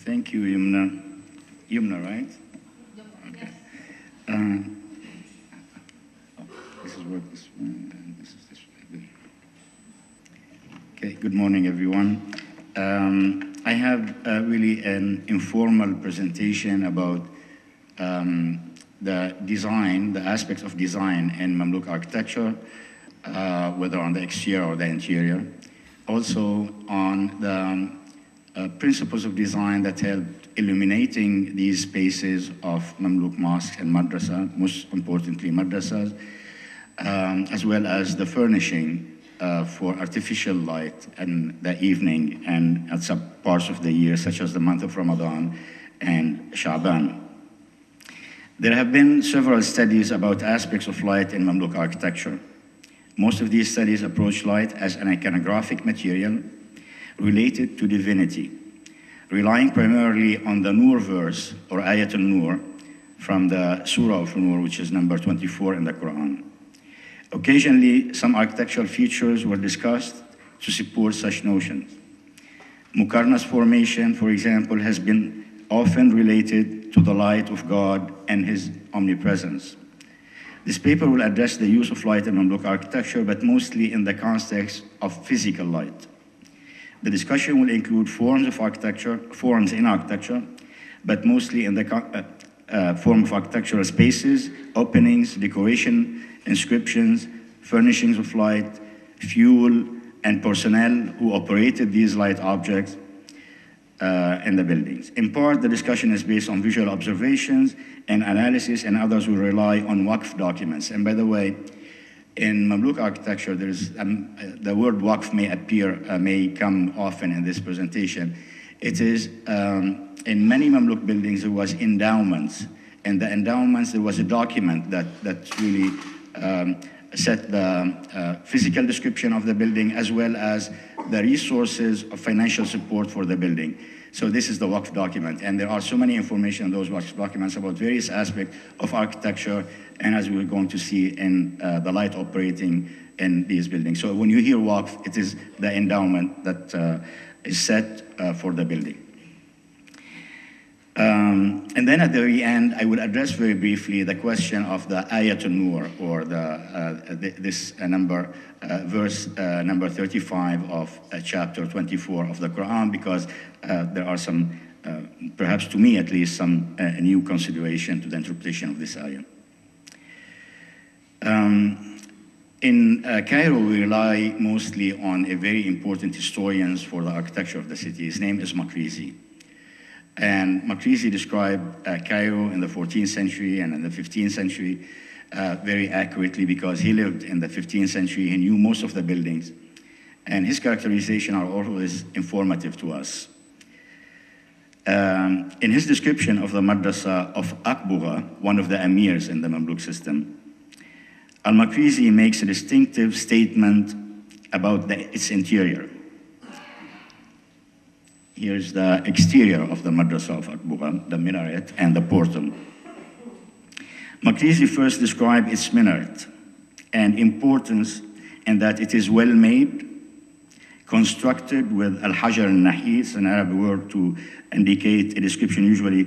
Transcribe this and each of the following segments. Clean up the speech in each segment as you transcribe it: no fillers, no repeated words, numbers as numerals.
Thank you, Yumna. Yumna, right? Okay. This is what this one, and this is this one. Okay, good morning, everyone. I have really an informal presentation about the design, the aspects of design in Mamluk architecture, whether on the exterior or the interior. Also on the principles of design that helped illuminating these spaces of Mamluk mosques and madrasa, most importantly madrasas, as well as the furnishing for artificial light in the evening and at some parts of the year, such as the month of Ramadan and Sha'ban. There have been several studies about aspects of light in Mamluk architecture. Most of these studies approach light as an iconographic material related to divinity, relying primarily on the Nur verse, or Ayat al-Nur, from the Surah of Nur, which is number 24 in the Qur'an. Occasionally, some architectural features were discussed to support such notions. Muqarnas formation, for example, has been often related to the light of God and his omnipresence. This paper will address the use of light in Mamluk architecture, but mostly in the context of physical light. The discussion will include forms in architecture, but mostly in the form of architectural spaces, openings, decoration, inscriptions, furnishings of light, fuel, and personnel who operated these light objects in the buildings. In part, the discussion is based on visual observations and analysis, and others will rely on Waqf documents. And by the way, in Mamluk architecture, there's the word Waqf may come often in this presentation. It is in many Mamluk buildings there was endowments, and the endowments there was a document that really set the physical description of the building as well as the resources of financial support for the building. So this is the Waqf document, and there are so many information in those Waqf documents about various aspects of architecture, and as we're going to see in the light operating in these buildings. So when you hear Waqf, it is the endowment that is set for the building. And then at the very end, I will address very briefly the question of the Ayat al-Nur, or this verse number 35 of chapter 24 of the Quran, because there are some, perhaps to me at least, some new consideration to the interpretation of this ayah. In Cairo, we rely mostly on a very important historian for the architecture of the city. His name is Makrizi. And Makrizi described Cairo in the 14th century and in the 15th century very accurately, because he lived in the 15th century. He knew most of the buildings. And his characterization are always informative to us. In his description of the madrasa of Akbugha, one of the emirs in the Mamluk system, Al-Makrizi makes a distinctive statement about its interior. Here's the exterior of the madrasa of Akbugha, the minaret and the portal. Makrizi first described its minaret and importance in that it is well made, constructed with al-hajar al-nahi, it's an Arab word to indicate a description usually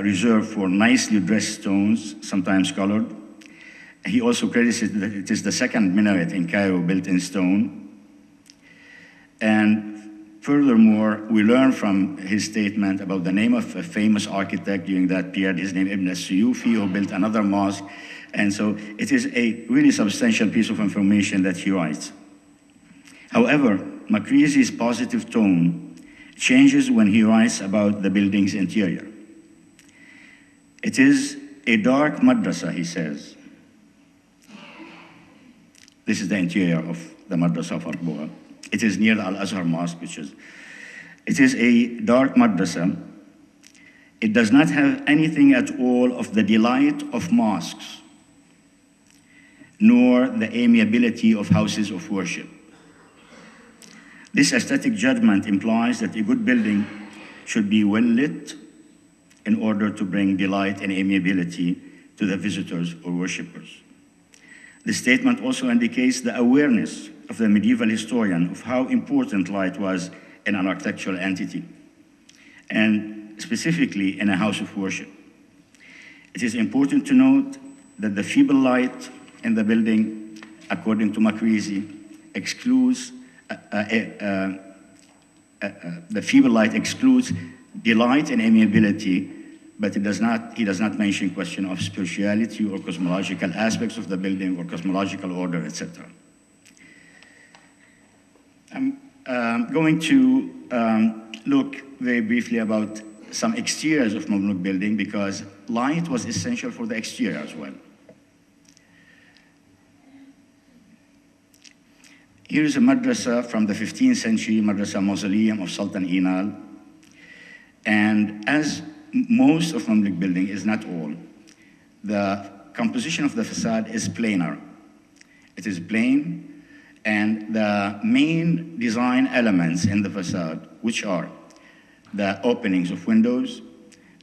reserved for nicely dressed stones, sometimes colored. He also credits it that it is the second minaret in Cairo built in stone. And furthermore, we learn from his statement about the name of a famous architect during that period, his name Ibn al-Suyufi, who built another mosque. And so it is a really substantial piece of information that he writes. However, Makrizi's positive tone changes when he writes about the building's interior. It is a dark madrasa, he says. This is the interior of the madrasa of Akbugha. It is near the Al-Azhar Mosque, it is a dark madrasa. It does not have anything at all of the delight of mosques, nor the amiability of houses of worship. This aesthetic judgment implies that a good building should be well lit in order to bring delight and amiability to the visitors or worshippers. This statement also indicates the awareness of the medieval historian of how important light was in an architectural entity. And specifically in a house of worship. It is important to note that the feeble light in the building, according to Makrizi, excludes the feeble light excludes delight and amiability, but he does not mention question of spirituality or cosmological aspects of the building or cosmological order, etc. I'm going to look very briefly about some exteriors of Mamluk building because light was essential for the exterior as well. Here is a madrasa from the 15th century, madrasa mausoleum of Sultan Inal. And as most of Mamluk building is not all, the composition of the facade is planar. It is plain, and the main design elements in the facade, which are the openings of windows,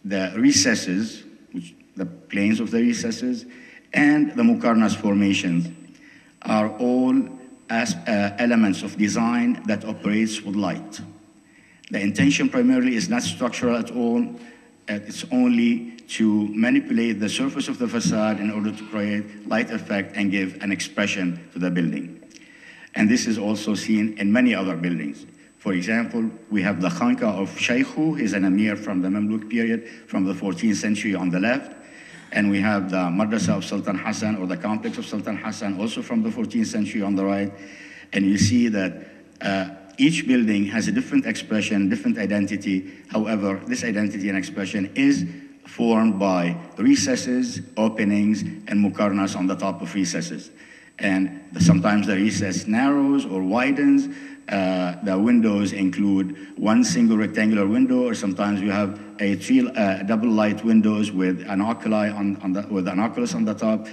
the recesses, the planes of the recesses, and the mukarnas formations, are all as elements of design that operates with light. The intention primarily is not structural at all. It's only to manipulate the surface of the facade in order to create light effect and give an expression to the building. And this is also seen in many other buildings. For example, we have the Khanka of Shaykhu, he's an Amir from the Mamluk period, from the 14th century on the left. And we have the Madrasa of Sultan Hassan, or the complex of Sultan Hassan, also from the 14th century on the right. And you see that each building has a different expression, different identity. However, this identity and expression is formed by recesses, openings, and mukarnas on the top of recesses. And sometimes the recess narrows or widens. The windows include one single rectangular window, or sometimes you have a double light windows with an oculi with an oculus on the top.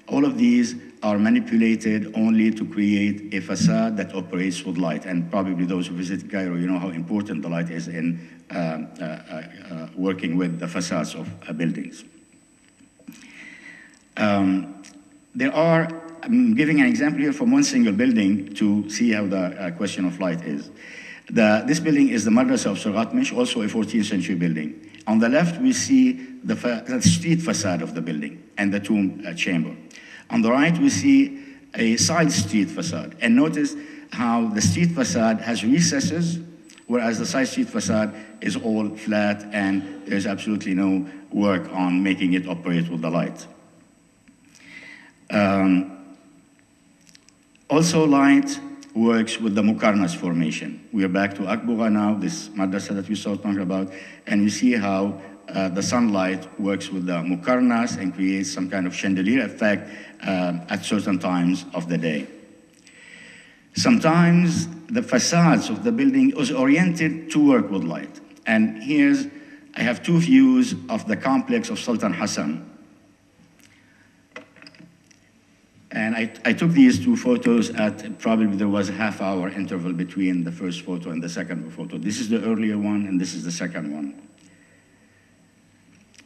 All of these are manipulated only to create a facade that operates with light. And probably those who visit Cairo, you know how important the light is in working with the facades of buildings. I'm giving an example here from one single building to see how the question of light is. This building is the Madrasa of Surghatmish, also a 14th century building. On the left, we see the street facade of the building and the tomb chamber. On the right, we see a side street facade. And notice how the street facade has recesses, whereas the side street facade is all flat and there's absolutely no work on making it operate with the light. Also, light works with the mukarnas formation. We are back to Akbuga now, this madrasa that we saw talking about, and you see how the sunlight works with the mukarnas and creates some kind of chandelier effect at certain times of the day. Sometimes the facades of the building is oriented to work with light. And I have two views of the complex of Sultan Hassan. And I took these two photos at probably there was a half-hour interval between the first photo and the second photo. This is the earlier one, and this is the second one.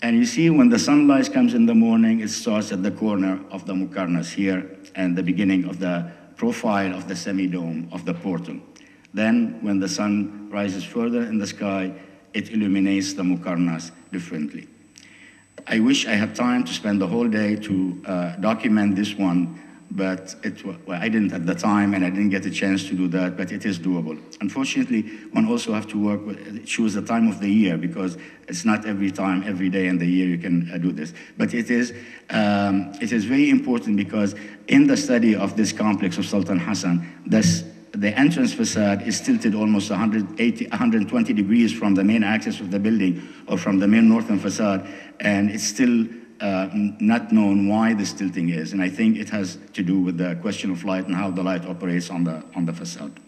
And you see when the sunlight comes in the morning, it starts at the corner of the mukarnas here and the beginning of the profile of the semi-dome of the portal. Then when the sun rises further in the sky, it illuminates the mukarnas differently. I wish I had time to spend the whole day to document this one, but I didn't at the time, and I didn't get a chance to do that, but it is doable. Unfortunately, one also have to choose the time of the year, because it's not every day in the year you can do this. But it is very important, because in the study of this complex of Sultan Hassan, the entrance facade is tilted almost 120 degrees from the main axis of the building, or from the main northern facade, and it's still not known why this tilting is. And I think it has to do with the question of light and how the light operates on the facade.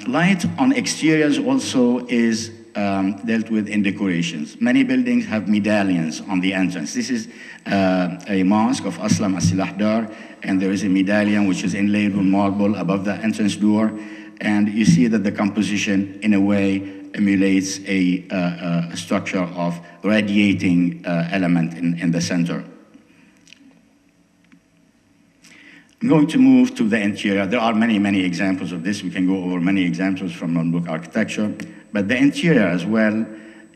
Light on exteriors also is dealt with in decorations. Many buildings have medallions on the entrance. This is a mosque of Aslam as-Silahdar, and there is a medallion which is inlaid with marble above the entrance door, and you see that the composition in a way emulates a structure of radiating element in the center. I'm going to move to the interior. There are many examples of this. We can go over many examples from Mamluk architecture, But the interior as well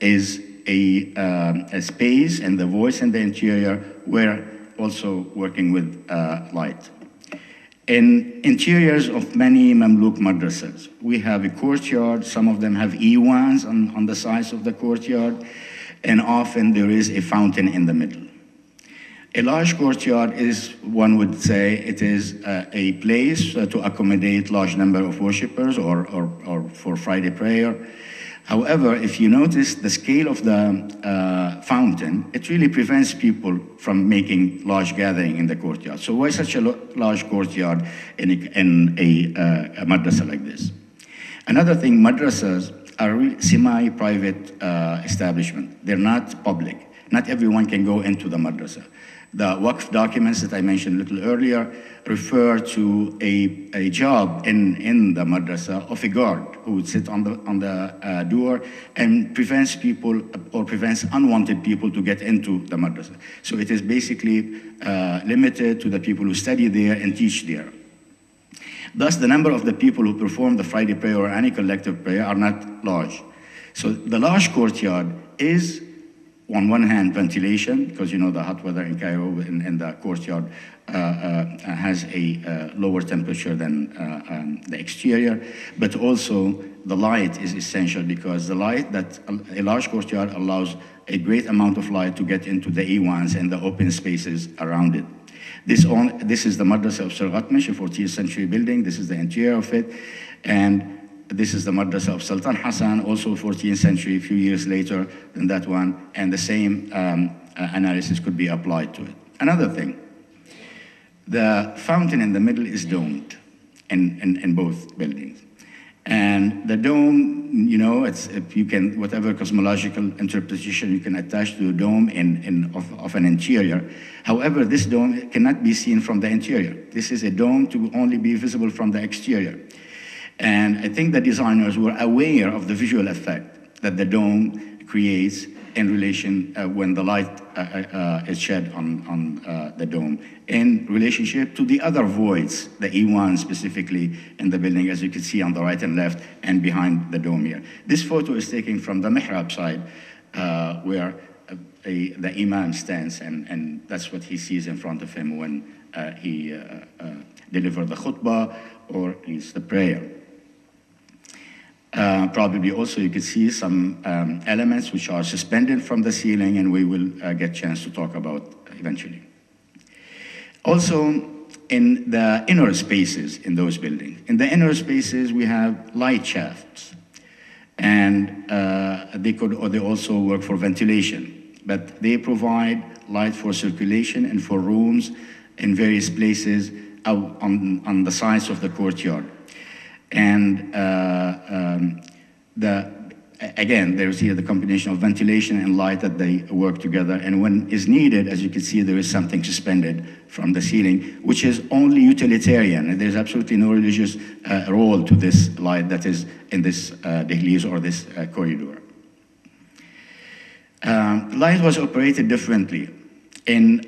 is a space, and the voice in the interior, we're also working with light. In interiors of many Mamluk madrasas, we have a courtyard. Some of them have iwans on the sides of the courtyard, and often there is a fountain in the middle. A large courtyard is, one would say, it is a place to accommodate large number of worshippers or for Friday prayer. However, if you notice the scale of the fountain, it really prevents people from making large gathering in the courtyard. So why such a large courtyard in a madrasa like this? Another thing, madrasas are really semi-private establishment. They're not public. Not everyone can go into the madrasa. The Waqf documents that I mentioned a little earlier refer to a job in the madrasa of a guard who would sit on the door and prevents people or prevents unwanted people to get into the madrasa. So it is basically limited to the people who study there and teach there. Thus, the number of the people who perform the Friday prayer or any collective prayer are not large. So the large courtyard is, on one hand, ventilation, because you know the hot weather in Cairo and the courtyard has a lower temperature than the exterior, but also the light is essential, because the light that a large courtyard allows a great amount of light to get into the iwans and the open spaces around it. This is the Madrasa of Sargatmish, a 14th century building. This is the interior of it. And this is the Madrasa of Sultan Hassan, also 14th century, a few years later than that one, and the same analysis could be applied to it. Another thing, the fountain in the middle is domed in both buildings. And the dome, you know, if you can, whatever cosmological interpretation you can attach to the dome of an interior. However, this dome cannot be seen from the interior. This is a dome to only be visible from the exterior. And I think the designers were aware of the visual effect that the dome creates in relation when the light is shed on the dome in relationship to the other voids, the E1 specifically in the building, as you can see on the right and left and behind the dome here. This photo is taken from the mihrab side where the imam stands, and that's what he sees in front of him when he delivers the khutbah or leads the prayer. Probably also you could see some elements which are suspended from the ceiling, and we will get a chance to talk about eventually. Also, in the inner spaces in those buildings. In the inner spaces, we have light shafts, and they also work for ventilation, but they provide light for circulation and for rooms in various places out on the sides of the courtyard. And again, there's here the combination of ventilation and light that they work together. And when is needed, as you can see, there is something suspended from the ceiling, which is only utilitarian. And there's absolutely no religious role to this light that is in this dehliz or this corridor. Light was operated differently in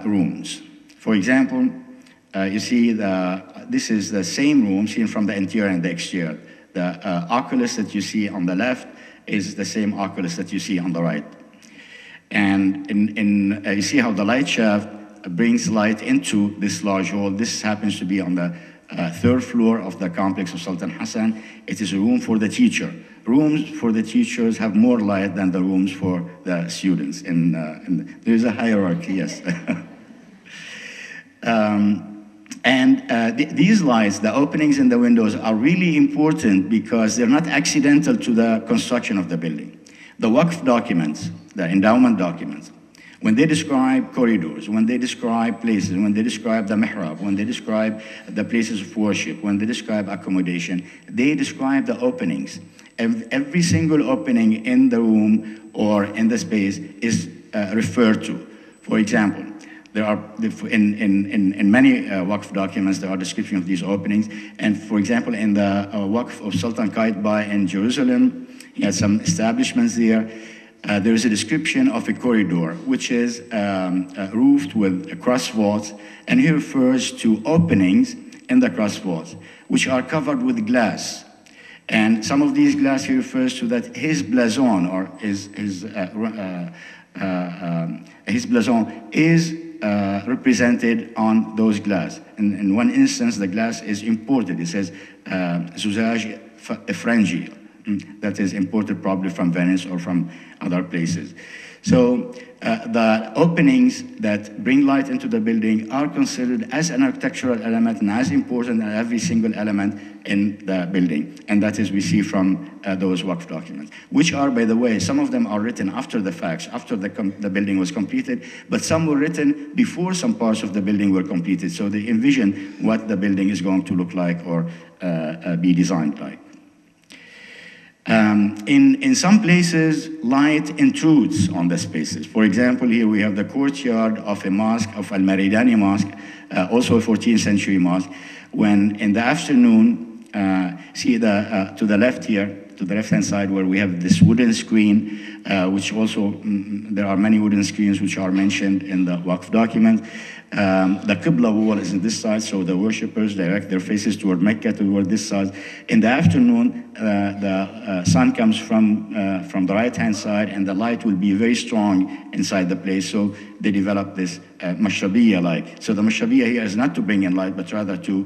rooms. For example, you see this is the same room seen from the interior and the exterior. The oculus that you see on the left is the same oculus that you see on the right. And you see how the light shaft brings light into this large hall. This happens to be on the third floor of the complex of Sultan Hassan. It is a room for the teacher. Rooms for the teachers have more light than the rooms for the students. There's a hierarchy, yes. These lights, the openings in the windows, are really important because they're not accidental to the construction of the building. The Waqf documents, the endowment documents, when they describe corridors, when they describe places, when they describe the mihrab, when they describe the places of worship, when they describe accommodation, they describe the openings. Every single opening in the room or in the space is referred to. For example, there are, in many Waqf documents, there are descriptions of these openings. And for example, in the Waqf of Sultan Qaitbay in Jerusalem, he had some establishments there. There is a description of a corridor, which is roofed with cross vaults, and he refers to openings in the cross vaults, which are covered with glass. And some of these glass he refers to that his blazon, or his blazon is represented on those glass. In one instance, the glass is imported. It says Zuzaj Frangi, that is imported probably from Venice or from other places. So the openings that bring light into the building are considered as an architectural element and as important as every single element in the building. And that is we see from those Waqf documents, which are, by the way, some of them are written after the facts, after the building was completed, but some were written before some parts of the building were completed. So they envision what the building is going to look like or be designed like. In some places, light intrudes on the spaces. For example, here we have the courtyard of a mosque, of Al-Maridani Mosque, also a 14th century mosque, when in the afternoon, see to the left here, to the left-hand side, where we have this wooden screen, which also, there are many wooden screens which are mentioned in the Waqf document. The Qibla wall is on this side, so the worshippers direct their faces toward Mecca, toward this side. In the afternoon, the sun comes from the right-hand side, and the light will be very strong inside the place, so they develop this mashrabiyya-like. So the mashrabiyya here is not to bring in light, but rather to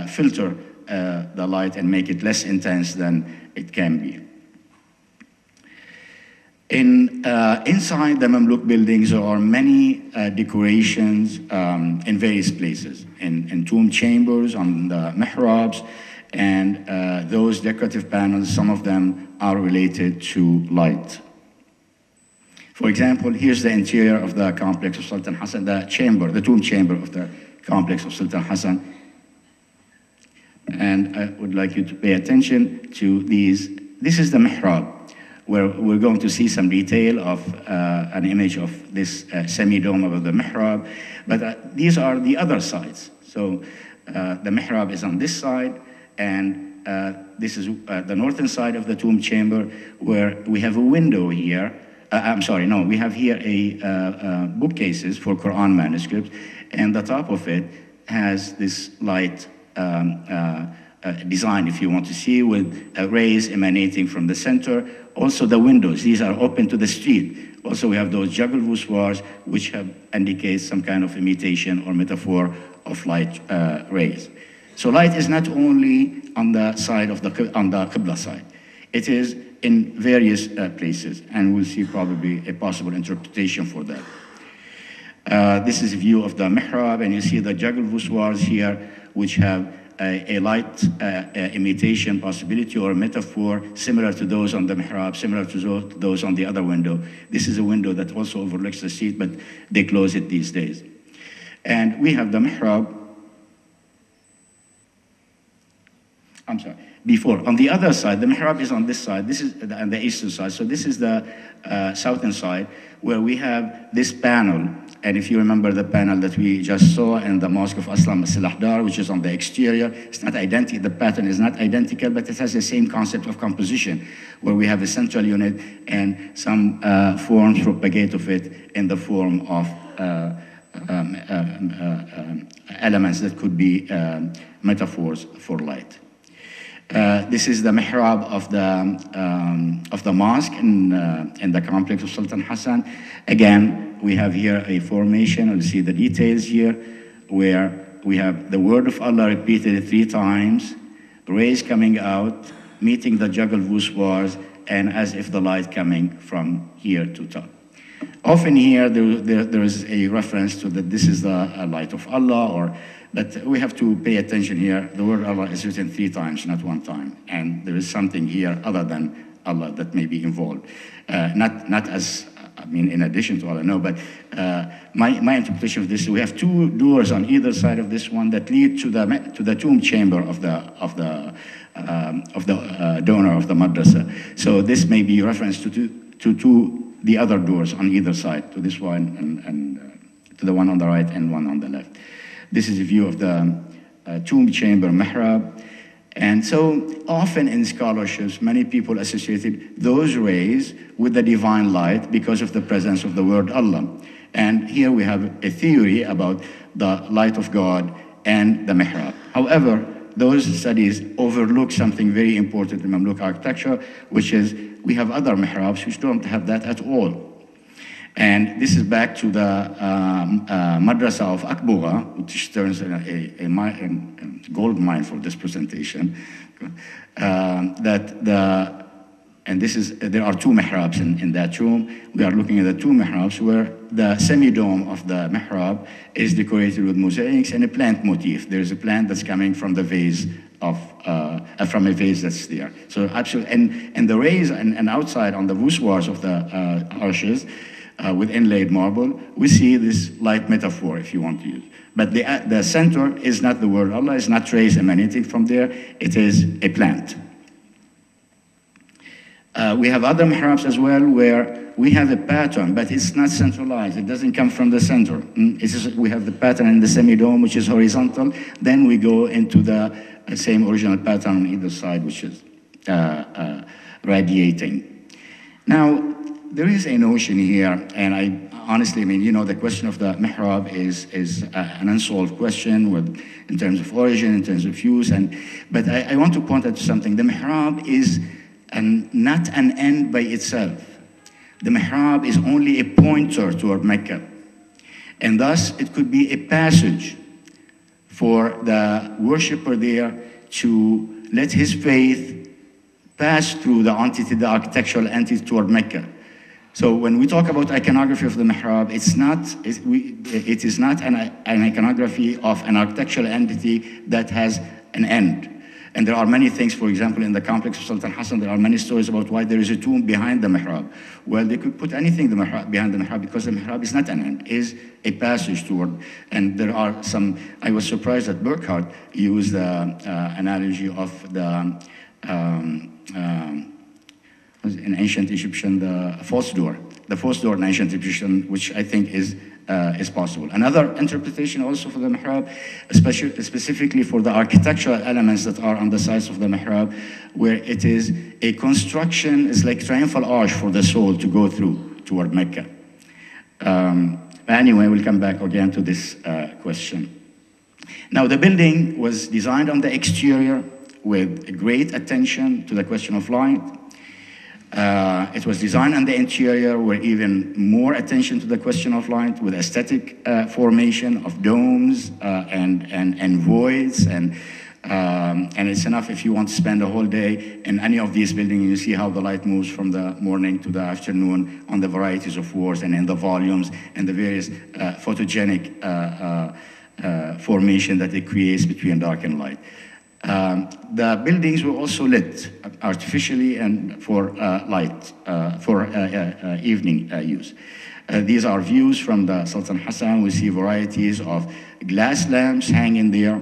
filter the light and make it less intense than it can be. Inside the Mamluk buildings, there are many decorations in various places, in tomb chambers, on the mihrabs, and those decorative panels, some of them are related to light. For example, here's the interior of the complex of Sultan Hassan, the tomb chamber of the complex of Sultan Hassan. And I would like you to pay attention to these. This is the mihrab, where we're going to see some detail of an image of this semi-dome of the mihrab. But these are the other sides. So the mihrab is on this side, and this is the northern side of the tomb chamber, where we have a window here. We have here a bookcases for Qur'an manuscripts, and the top of it has this light design, if you want to see, with rays emanating from the center. Also the windows, these are open to the street. Also we have those juggle voussoirs, which indicate some kind of imitation or metaphor of light rays. So light is not only on the side of the Qibla side. It is in various places, and we'll see probably a possible interpretation for that. This is a view of the mihrab, and you see the juggle voussoirs here, which have a light imitation possibility or metaphor similar to those on the mihrab, similar to those on the other window. This is a window that also overlooks the street, but they close it these days. And we have the mihrab. Before, on the other side, the mihrab is on this side. This is on the eastern side. So this is the southern side, where we have this panel. And if you remember the panel that we just saw in the Mosque of Aslam al-Silahdar, which is on the exterior, it's not identical, the pattern is not identical, but it has the same concept of composition, where we have a central unit and some forms propagate of it in the form of elements that could be metaphors for light. This is the mihrab of the mosque in the complex of Sultan Hassan. Again, we have here a formation. You'll see the details here, where we have the word of Allah repeated 3 times, rays coming out, meeting the juggle voussoirs, and as if the light coming from here to top. Often here, there is a reference to that this is the light of Allah, but we have to pay attention here. The word Allah is written 3 times, not 1 time. And there is something here other than Allah that may be involved. Not as, in addition to Allah, no, but my interpretation of this, we have 2 doors on either side of this one that lead to the tomb chamber of the donor of the madrasa. So this may be reference to the other doors on either side, to this one and to the one on the right and one on the left. This is a view of the tomb chamber mihrab. And so often in scholarships, many people associated those rays with the divine light because of the presence of the word Allah. And here we have a theory about the light of God and the mihrab. However, those studies overlook something very important in Mamluk architecture, which is we have other mihrabs which don't have that at all. And this is back to the madrasa of Akbouga, which turns a gold mine for this presentation. And this is, there are two mihrabs in that room. We are looking at the two mihrabs where the semi-dome of the mihrab is decorated with mosaics and a plant motif. There's a plant that's coming from the vase from a vase that's there. So absolutely, and the rays and outside on the voussoirs of the arches with inlaid marble, we see this light metaphor, if you want to use. But the center is not the word Allah, is not trace emanating from there, it is a plant. We have other mihrabs as well where we have a pattern, but it's not centralized. It doesn't come from the center. We have the pattern in the semi-dome, which is horizontal. Then we go into the same original pattern on either side, which is radiating. Now, there is a notion here, and I honestly, I mean, you know, the question of the mihrab is an unsolved question in terms of origin, in terms of use, but I want to point out to something. The mihrab is not an end by itself. The mihrab is only a pointer toward Mecca. And thus, it could be a passage for the worshipper there to let his faith pass through the entity, the architectural entity toward Mecca. So when we talk about iconography of the mihrab, it is not an iconography of an architectural entity that has an end. And there are many things, for example, in the complex of Sultan Hassan, there are many stories about why there is a tomb behind the mihrab. Well, they could put anything behind the mihrab because the mihrab is not an end, is a passage toward. And there are some, I was surprised that Burkhardt used the analogy of in ancient Egyptian, the false door. The false door in ancient Egyptian, which I think is possible. Another interpretation also for the mihrab, specifically for the architectural elements that are on the sides of the mihrab, where it is a construction, it's like triumphal arch for the soul to go through toward Mecca. Anyway, we'll come back again to this question. Now, the building was designed on the exterior with great attention to the question of light. It was designed on the interior with even more attention to the question of light, with aesthetic formation of domes and voids, and it's enough if you want to spend a whole day in any of these buildings and you see how the light moves from the morning to the afternoon on the varieties of walls and in the volumes and the various photogenic formation that it creates between dark and light. The buildings were also lit artificially and for light, for evening use. These are views from the Sultan Hassan. We see varieties of glass lamps hanging there.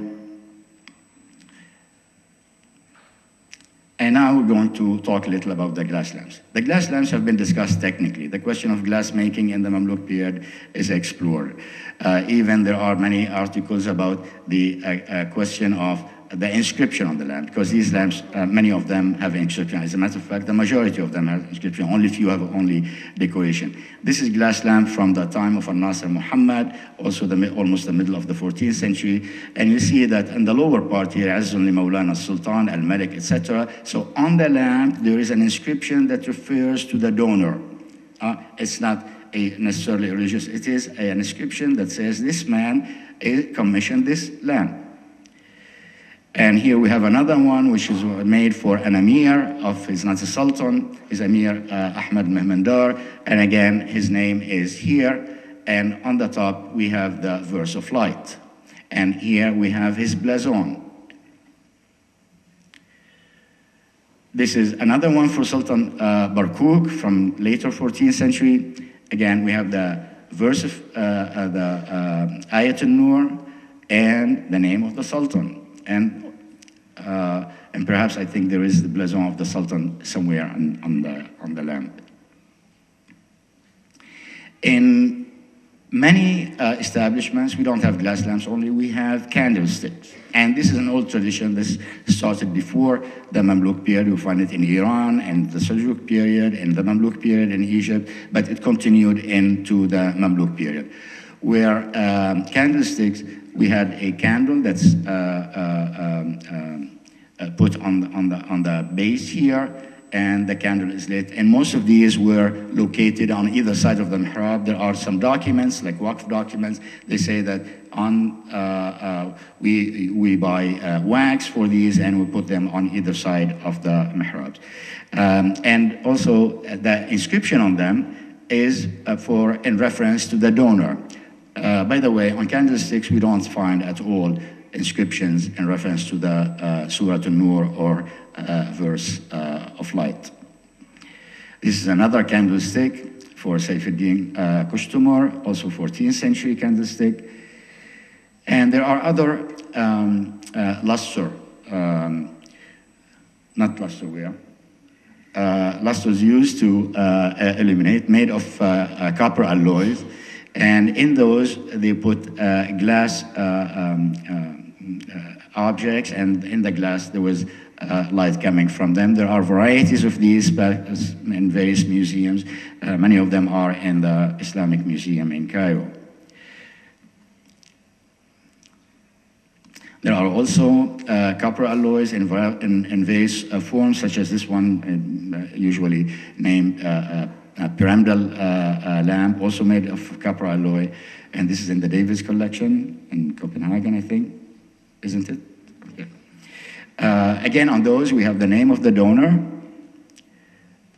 And now we're going to talk a little about the glass lamps. The glass lamps have been discussed technically. The question of glass making in the Mamluk period is explored. Even there are many articles about the question of the inscription on the lamp, because these lamps, many of them have inscription. As a matter of fact, the majority of them have inscription, only few have only decoration. This is glass lamp from the time of Al-Nasir Muhammad, also almost the middle of the 14th century. And you see that in the lower part here, Azzun li Mawlana Sultan, Al-Malik, etc. So on the lamp, there is an inscription that refers to the donor. It's not necessarily religious, it is an inscription that says this man commissioned this lamp. And here we have another one, which is made for an emir of, he's not a sultan, his emir Ahmad Mehmandar, and again, his name is here, and on the top, we have the verse of light. And here we have his blazon. This is another one for Sultan Barkuk from later 14th century. Again, we have the verse of the Ayat al-Nur and the name of the Sultan. And perhaps I think there is the blazon of the Sultan somewhere on the lamp. In many establishments, we don't have glass lamps only, we have candlesticks. And this is an old tradition. This started before the Mamluk period. You find it in Iran and the Seljuk period and the Mamluk period in Egypt, but it continued into the Mamluk period. where candlesticks, we had a candle that's put on the base here, and the candle is lit. And most of these were located on either side of the mihrab. There are some documents, like waqf documents. They say that we buy wax for these and we put them on either side of the mihrabs. And also the inscription on them is in reference to the donor. By the way, on candlesticks, we don't find at all inscriptions in reference to the Surah An-Nur or verse of light. This is another candlestick for Saifuddin Kushtumar, also 14th century candlestick. And there are other luster, not lusterware, lusters used to illuminate, made of copper alloys. And in those, they put glass objects, and in the glass there was light coming from them. There are varieties of these in various museums. Many of them are in the Islamic Museum in Cairo. There are also copper alloys in various forms, such as this one, usually named a pyramidal lamp, also made of copper alloy. And this is in the Davis collection in Copenhagen, I think, isn't it? Yeah. Again, on those, we have the name of the donor,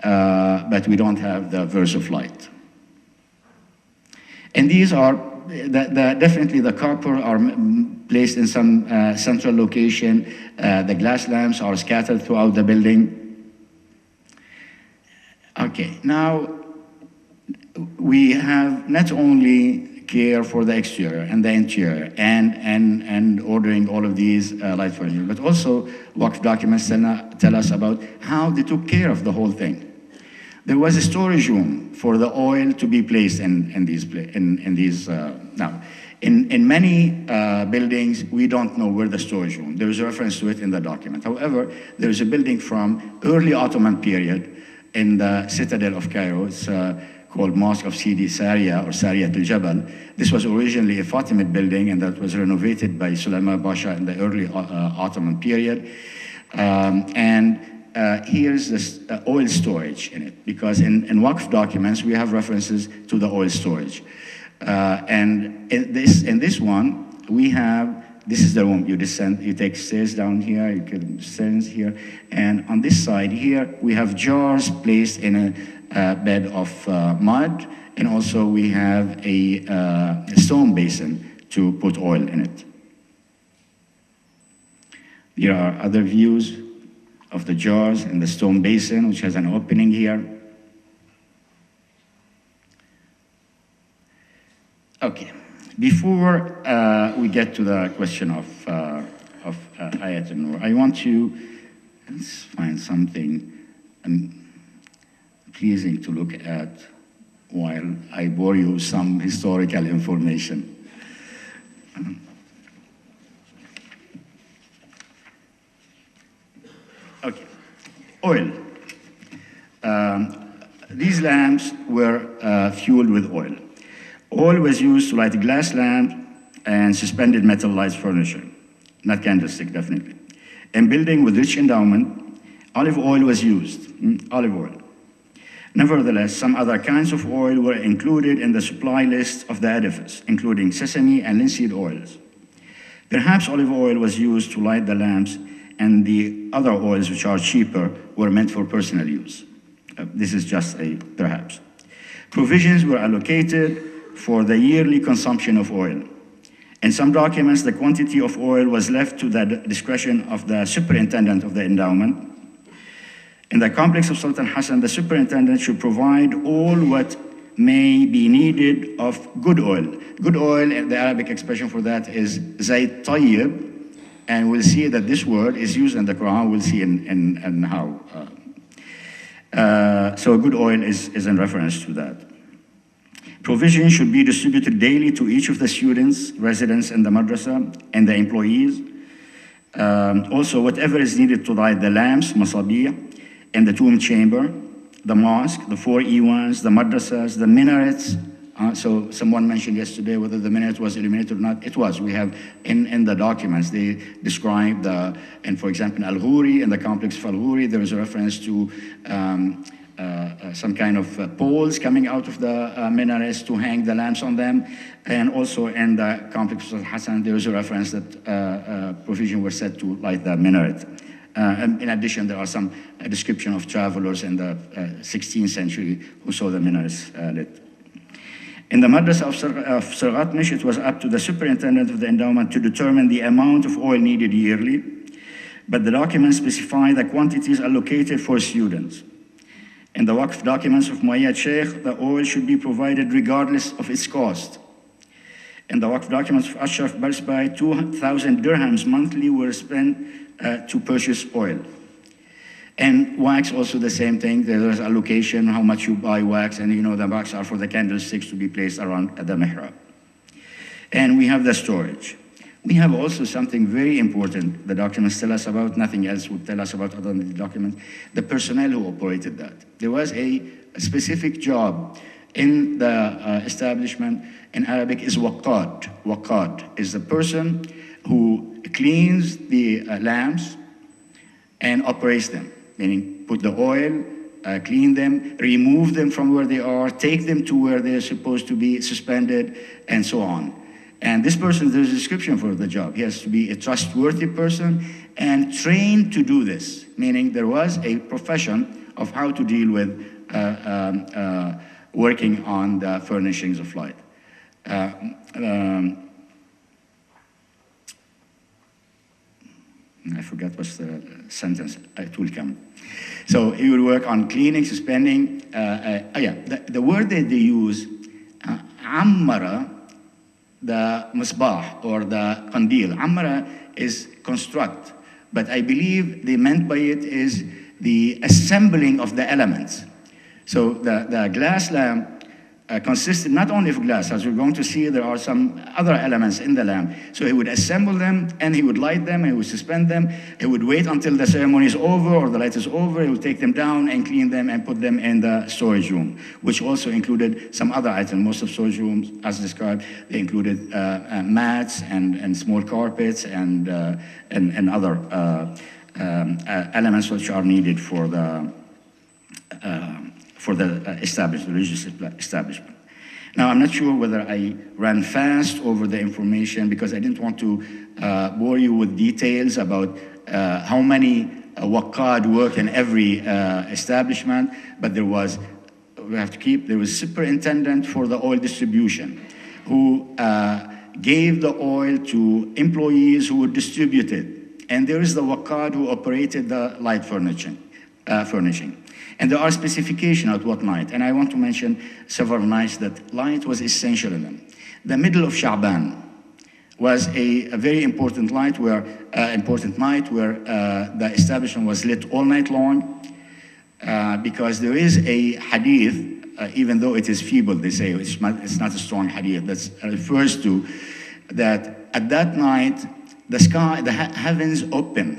but we don't have the verse of light. And these are, definitely the copper are placed in some central location. The glass lamps are scattered throughout the building. Okay, now we have not only care for the exterior and the interior and ordering all of these light furniture, but also waqf documents tell us about how they took care of the whole thing. There was a storage room for the oil to be placed in these. Now, in many buildings, we don't know where the storage room. There is a reference to it in the document. However, there is a building from early Ottoman period in the citadel of Cairo. It's called Mosque of Sidi Saria or Sariyat al-Jabal. This was originally a Fatimid building, and that was renovated by Sulaiman Pasha in the early Ottoman period. Here's this oil storage in it, because in waqf documents, we have references to the oil storage. And in this one, we have, this is the room. You descend, you take stairs down here, you can descend here. And on this side here, we have jars placed in a bed of mud. And also we have a stone basin to put oil in it. Here are other views of the jars and the stone basin, which has an opening here. Okay, before we get to the question of Ayat an-Nur, I want to find something pleasing to look at while I bore you some historical information. Okay, oil. These lamps were fueled with oil. Oil was used to light a glass lamp and suspended metal light furniture, not candlestick, definitely. In building with rich endowment, olive oil was used, olive oil. Nevertheless, some other kinds of oil were included in the supply list of the edifice, including sesame and linseed oils. Perhaps olive oil was used to light the lamps, and the other oils, which are cheaper, were meant for personal use. This is just a perhaps. Provisions were allocated for the yearly consumption of oil. In some documents, the quantity of oil was left to the discretion of the superintendent of the endowment. In the complex of Sultan Hassan, the superintendent should provide all what may be needed of good oil. Good oil, the Arabic expression for that is zayt tayyib, and we'll see that this word is used in the Quran. We'll see in how. So good oil is in reference to that. Provision should be distributed daily to each of the students, residents in the madrasa, and the employees. Also, whatever is needed to light the lamps, masabih, in the tomb chamber, the mosque, the 4 Iwans, the madrasas, the minarets So someone mentioned yesterday whether the minaret was illuminated or not. It was. We have in the documents, they describe and for example, Al-Ghuri, in the complex of Al-Ghuri, there is a reference to some kind of poles coming out of the minarets to hang the lamps on them. And also in the complex of Hassan, there is a reference that provision was set to light the minaret. And in addition, there are some description of travelers in the 16th century who saw the minarets lit. In the madrasa of Sargatmish, it was up to the superintendent of the endowment to determine the amount of oil needed yearly, but the documents specify the quantities allocated for students. In the Waqf documents of Muayyad Sheikh, the oil should be provided regardless of its cost. In the Waqf documents of Ashraf Barsbai, 2,000 dirhams monthly were spent to purchase oil. And wax, also the same thing. There's allocation, how much you buy wax, and you know the wax are for the candlesticks to be placed around the mihrab. And we have the storage. We have also something very important the documents tell us about, nothing else would tell us about other than the documents, the personnel who operated that. There was a specific job in the establishment. In Arabic is waqad. Waqad is the person who cleans the lamps and operates them, meaning put the oil, clean them, remove them from where they are, take them to where they're supposed to be suspended, and so on. And this person, there's a description for the job. He has to be a trustworthy person and trained to do this, meaning there was a profession of how to deal with working on the furnishings of light. I forgot what's the sentence, it will come. So he will work on cleaning, suspending. The word that they use, ammara, the misbah or the qandil. Ammara is construct, but I believe they meant by it is the assembling of the elements. So the glass lamp consisted not only of glass, as we're going to see, there are some other elements in the lamp. So he would assemble them, and he would light them, and he would suspend them. He would wait until the ceremony is over, or the light is over. He would take them down and clean them and put them in the storage room, which also included some other items. Most of storage rooms, as described, they included mats and small carpets and other elements which are needed for the religious establishment. Now, I'm not sure whether I ran fast over the information because I didn't want to bore you with details about how many waqad work in every establishment, but there was superintendent for the oil distribution who gave the oil to employees who would distribute it. And there is the waqad who operated the light furnishing. And there are specifications at what night. And I want to mention several nights that light was essential in them. The middle of Sha'ban was a very important night where the establishment was lit all night long because there is a hadith, even though it is feeble, they say, it's not a strong hadith, that refers to that at that night, the sky, the heavens open.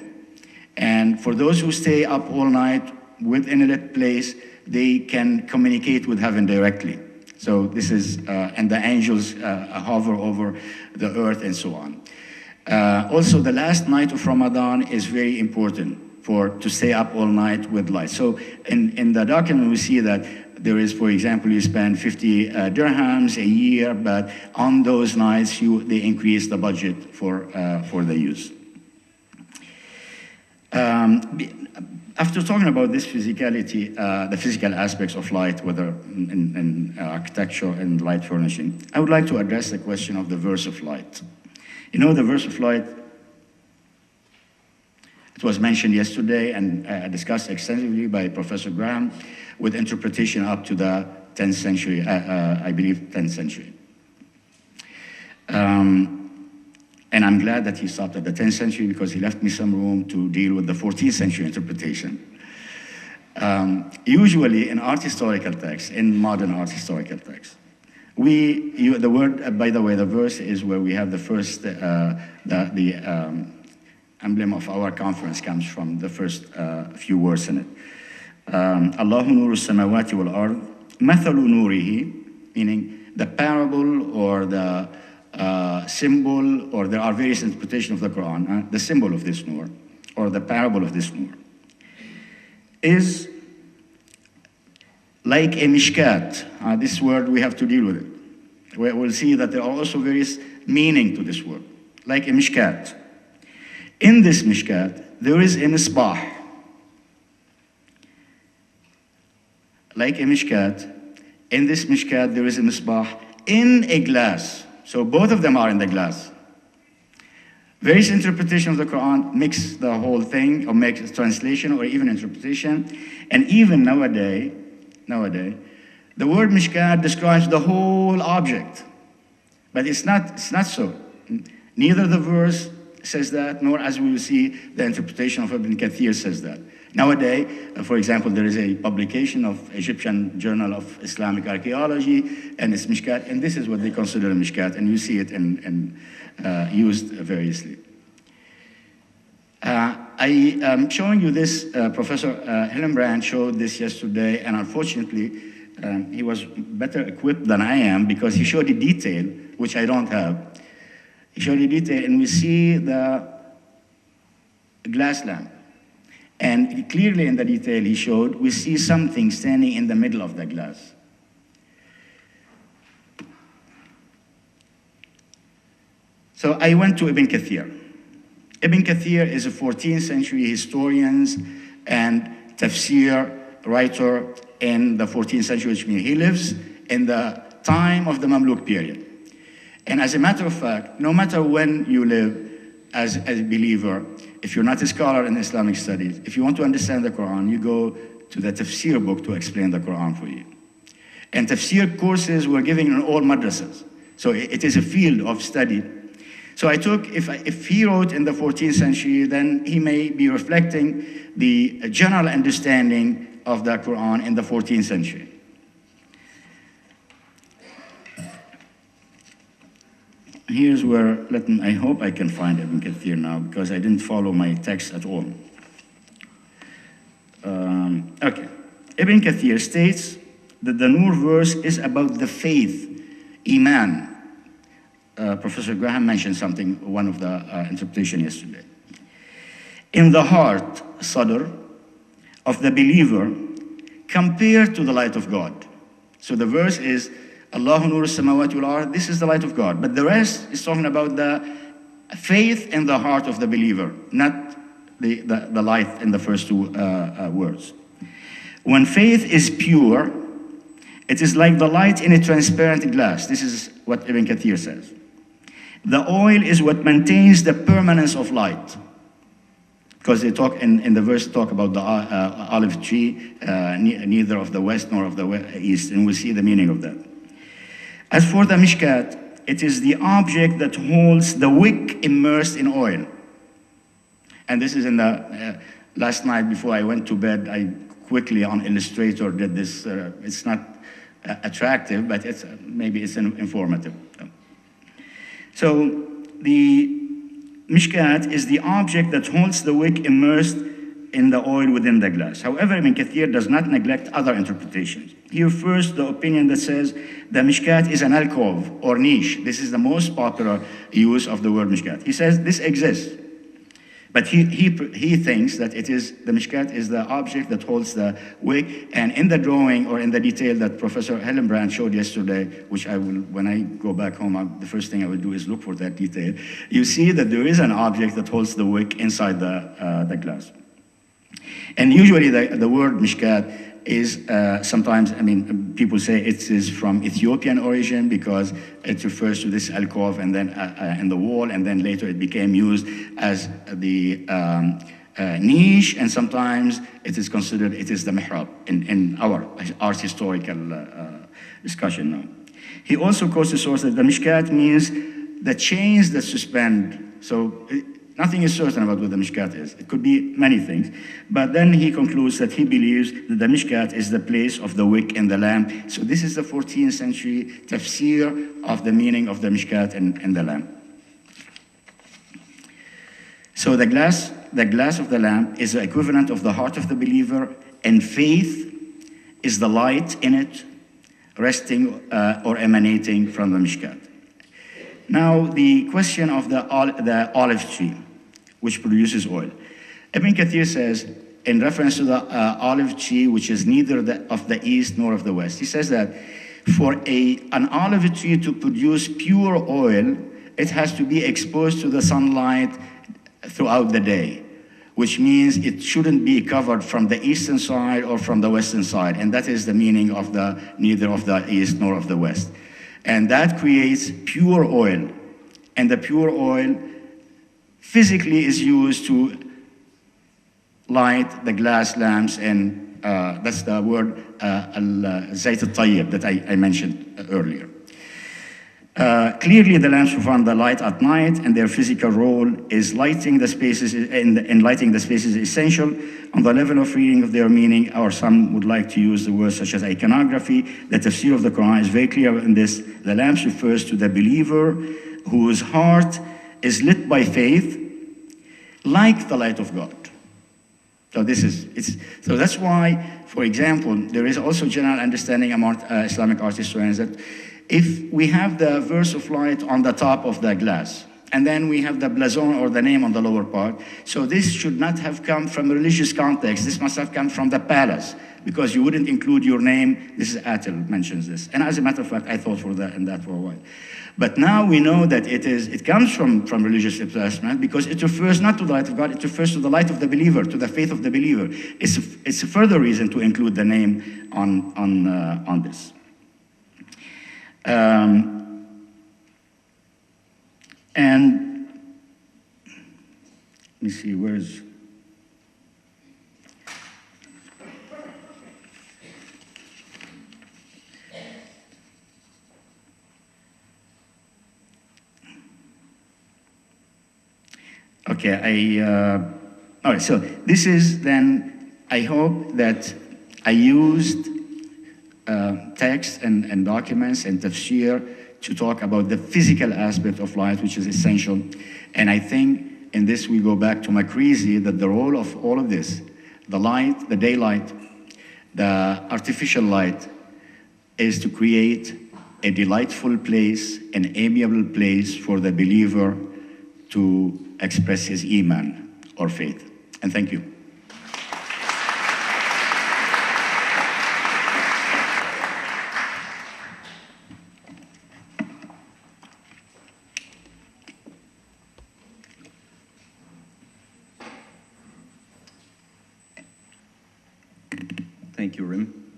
And for those who stay up all night within a lit place, they can communicate with heaven directly. So this is, and the angels hover over the earth and so on. Also, the last night of Ramadan is very important to stay up all night with light. So in the document, we see that there is, for example, you spend 50 dirhams a year, but on those nights, they increase the budget for the use. After talking about this physicality, the physical aspects of light, whether in architecture and light furnishing, I would like to address the question of the verse of light. You know, the verse of light, it was mentioned yesterday and discussed extensively by Professor Graham with interpretation up to the 10th century, I believe 10th century. And I'm glad that he stopped at the 10th century because he left me some room to deal with the 14th century interpretation. Usually in art historical texts, in modern art historical texts, the word, by the way, the verse is where we have the first, emblem of our conference comes from the first few words in it. Allahu nuru samawati wal ard, mathalu nurihi, meaning the parable or the symbol, or there are various interpretations of the Quran, the symbol of this nur, or the parable of this nur, is like a mishkat. This word, we have to deal with it. We'll see that there are also various meaning to this word, like a mishkat. In this mishkat, there is a misbah. Like a mishkat, in this mishkat, there is a misbah in a glass. So both of them are in the glass. Various interpretation of the Quran mix the whole thing, or makes translation, or even interpretation. And even nowadays, the word mishkat describes the whole object. But it's not so. Neither the verse says that, nor, as we will see, the interpretation of Ibn Kathir says that. Nowadays, for example, there is a publication of Egyptian Journal of Islamic Archaeology, and it's mishkat, and this is what they consider a mishkat, and you see it used variously. I am showing you this. Professor Hillenbrand showed this yesterday, and unfortunately, he was better equipped than I am, because he showed the detail, which I don't have. He showed the detail, and we see the glass lamp. And clearly in the detail he showed, we see something standing in the middle of the glass. So I went to Ibn Kathir. Ibn Kathir is a 14th century historian and tafsir writer in the 14th century, which means he lives in the time of the Mamluk period. And as a matter of fact, no matter when you live as a believer, if you're not a scholar in Islamic studies, if you want to understand the Quran, you go to the tafsir book to explain the Quran for you. And tafsir courses were given in all madrasas. So it is a field of study. So I took, if he wrote in the 14th century, then he may be reflecting the general understanding of the Quran in the 14th century. Here's where, I hope I can find Ibn Kathir now, because I didn't follow my text at all. Okay. Ibn Kathir states that the Nur verse is about the faith, Iman. Professor Graham mentioned something, one of the interpretation yesterday. In the heart, Sadr, of the believer, compared to the light of God. So the verse is, Allahu nur as-samawati wal ard, this is the light of God. But the rest is talking about the faith in the heart of the believer, not the light in the first two words. When faith is pure, it is like the light in a transparent glass. This is what Ibn Kathir says. The oil is what maintains the permanence of light. Because they talk in the verse about the olive tree, neither of the west nor of the east, and we'll see the meaning of that. As for the mishkat, it is the object that holds the wick immersed in oil. And this is in the, last night before I went to bed, I quickly on Illustrator did this. It's not attractive, but maybe it's informative. So the mishkat is the object that holds the wick immersed in the oil within the glass. However, Ibn Kathir does not neglect other interpretations. He refers to the opinion that says the mishkat is an alcove or niche. This is the most popular use of the word mishkat. He says this exists, but he thinks that it is, the mishkat is the object that holds the wick. And in the drawing or in the detail that Professor Hillenbrand showed yesterday, which I will, when I go back home, the first thing I will do is look for that detail. You see that there is an object that holds the wick inside the glass. And usually the word mishkat is sometimes, people say it is from Ethiopian origin because it refers to this alcove and then in the wall, and then later it became used as the niche, and sometimes it is considered it is the mihrab in our art historical discussion now. He also quotes the source that the mishkat means the chains that suspend. So nothing is certain about what the mishkat is. It could be many things. But then he concludes that he believes that the mishkat is the place of the wick in the lamp. So this is the 14th century tafsir of the meaning of the mishkat and the lamp. So the glass of the lamp is the equivalent of the heart of the believer, and faith is the light in it, resting or emanating from the mishkat. Now, the question of the olive tree, which produces oil. Ibn Kathir says, in reference to the olive tree, which is neither of the east nor of the west, he says that for an olive tree to produce pure oil, it has to be exposed to the sunlight throughout the day, which means it shouldn't be covered from the eastern side or from the western side. And that is the meaning of the neither of the east nor of the west. And that creates pure oil. And the pure oil physically is used to light the glass lamps, and that's the word al-zayt al-tayyib that I mentioned earlier. Clearly, the lamps provide the light at night, and their physical role is lighting the spaces, and lighting the spaces is essential. On the level of reading of their meaning, or some would like to use the words such as iconography, the tafsir of the Quran is very clear in this. The lamps refers to the believer whose heart is lit by faith, like the light of God. So so that's why, for example, there is also general understanding among Islamic art historians that if we have the verse of light on the top of the glass, and then we have the blazon or the name on the lower part, so this should not have come from a religious context. This must have come from the palace, because you wouldn't include your name. This is Atil mentions this. And as a matter of fact, I thought for that for a while. But now we know that it comes from religious establishment, because it refers not to the light of God, it refers to the light of the believer, to the faith of the believer. It's a further reason to include the name on this. And let me see, where's... Okay, all right, so this is then, I hope that I used text and documents and tafsir to talk about the physical aspect of light, which is essential. And I think in this we go back to Makrizi, that the role of all of this, the light, the daylight, the artificial light, is to create a delightful place, an amiable place for the believer to express his iman or faith. And thank you. Thank you, Rim.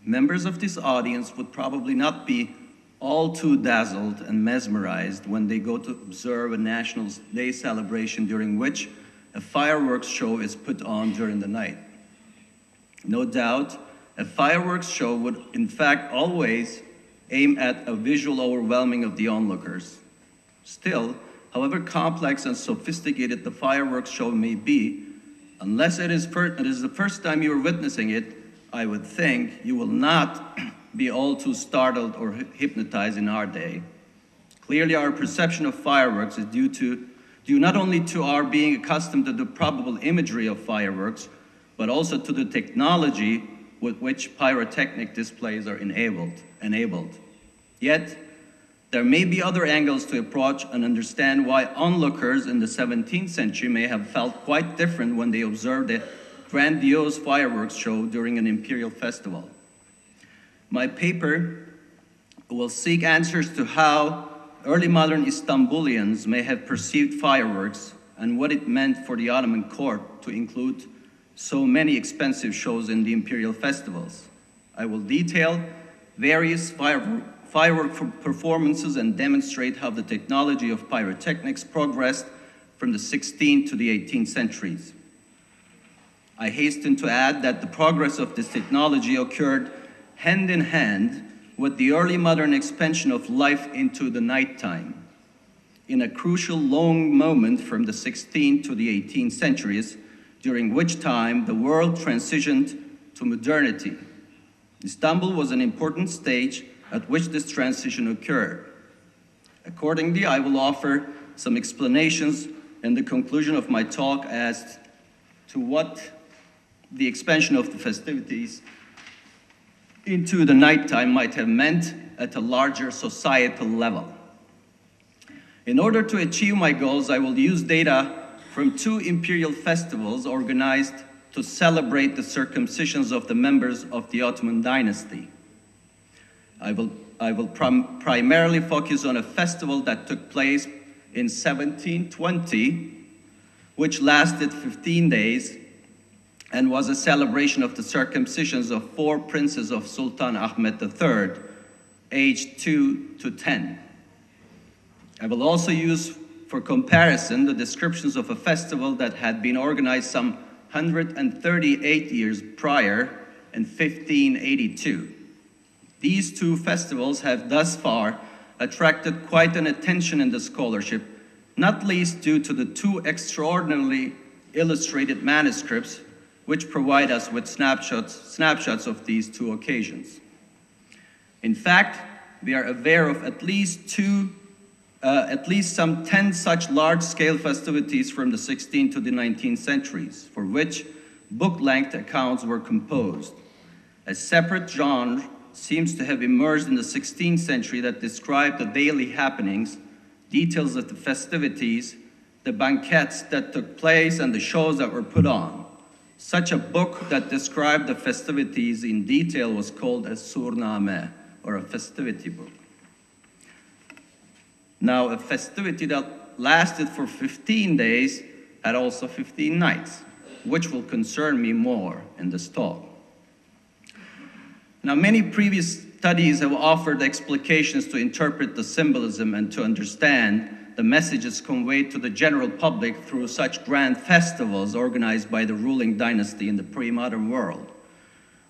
Members of this audience would probably not be all too dazzled and mesmerized when they go to observe a National Day celebration during which a fireworks show is put on during the night. No doubt, a fireworks show would in fact always aim at a visual overwhelming of the onlookers. Still, however complex and sophisticated the fireworks show may be, unless it is the first time you are witnessing it, I would think you will not be all too startled or hypnotized in our day. Clearly, our perception of fireworks is due not only to our being accustomed to the probable imagery of fireworks, but also to the technology with which pyrotechnic displays are enabled. Yet, there may be other angles to approach and understand why onlookers in the 17th century may have felt quite different when they observed a grandiose fireworks show during an imperial festival. My paper will seek answers to how early modern Istanbulians may have perceived fireworks and what it meant for the Ottoman court to include so many expensive shows in the imperial festivals. I will detail various firework performances and demonstrate how the technology of pyrotechnics progressed from the 16th to the 18th centuries. I hasten to add that the progress of this technology occurred hand in hand with the early modern expansion of life into the nighttime. In a crucial long moment from the 16th to the 18th centuries, during which time the world transitioned to modernity. Istanbul was an important stage at which this transition occurred. Accordingly, I will offer some explanations in the conclusion of my talk as to what the expansion of the festivities into the nighttime might have meant at a larger societal level. In order to achieve my goals, I will use data from 2 imperial festivals organized to celebrate the circumcisions of the members of the Ottoman dynasty. I will primarily focus on a festival that took place in 1720, which lasted 15 days and was a celebration of the circumcisions of 4 princes of Sultan Ahmed III, aged 2 to 10. I will also use for comparison the descriptions of a festival that had been organized some 138 years prior in 1582. These 2 festivals have thus far attracted quite an attention in the scholarship, not least due to the 2 extraordinarily illustrated manuscripts which provide us with snapshots of these 2 occasions. In fact, we are aware of at least some 10 such large-scale festivities from the 16th to the 19th centuries, for which book-length accounts were composed. A separate genre seems to have emerged in the 16th century that described the daily happenings, details of the festivities, the banquets that took place, and the shows that were put on. Such a book that described the festivities in detail was called a surname, or a festivity book. Now, a festivity that lasted for 15 days had also 15 nights, which will concern me more in this talk. Now, many previous studies have offered explications to interpret the symbolism and to understand the messages conveyed to the general public through such grand festivals organized by the ruling dynasty in the pre-modern world.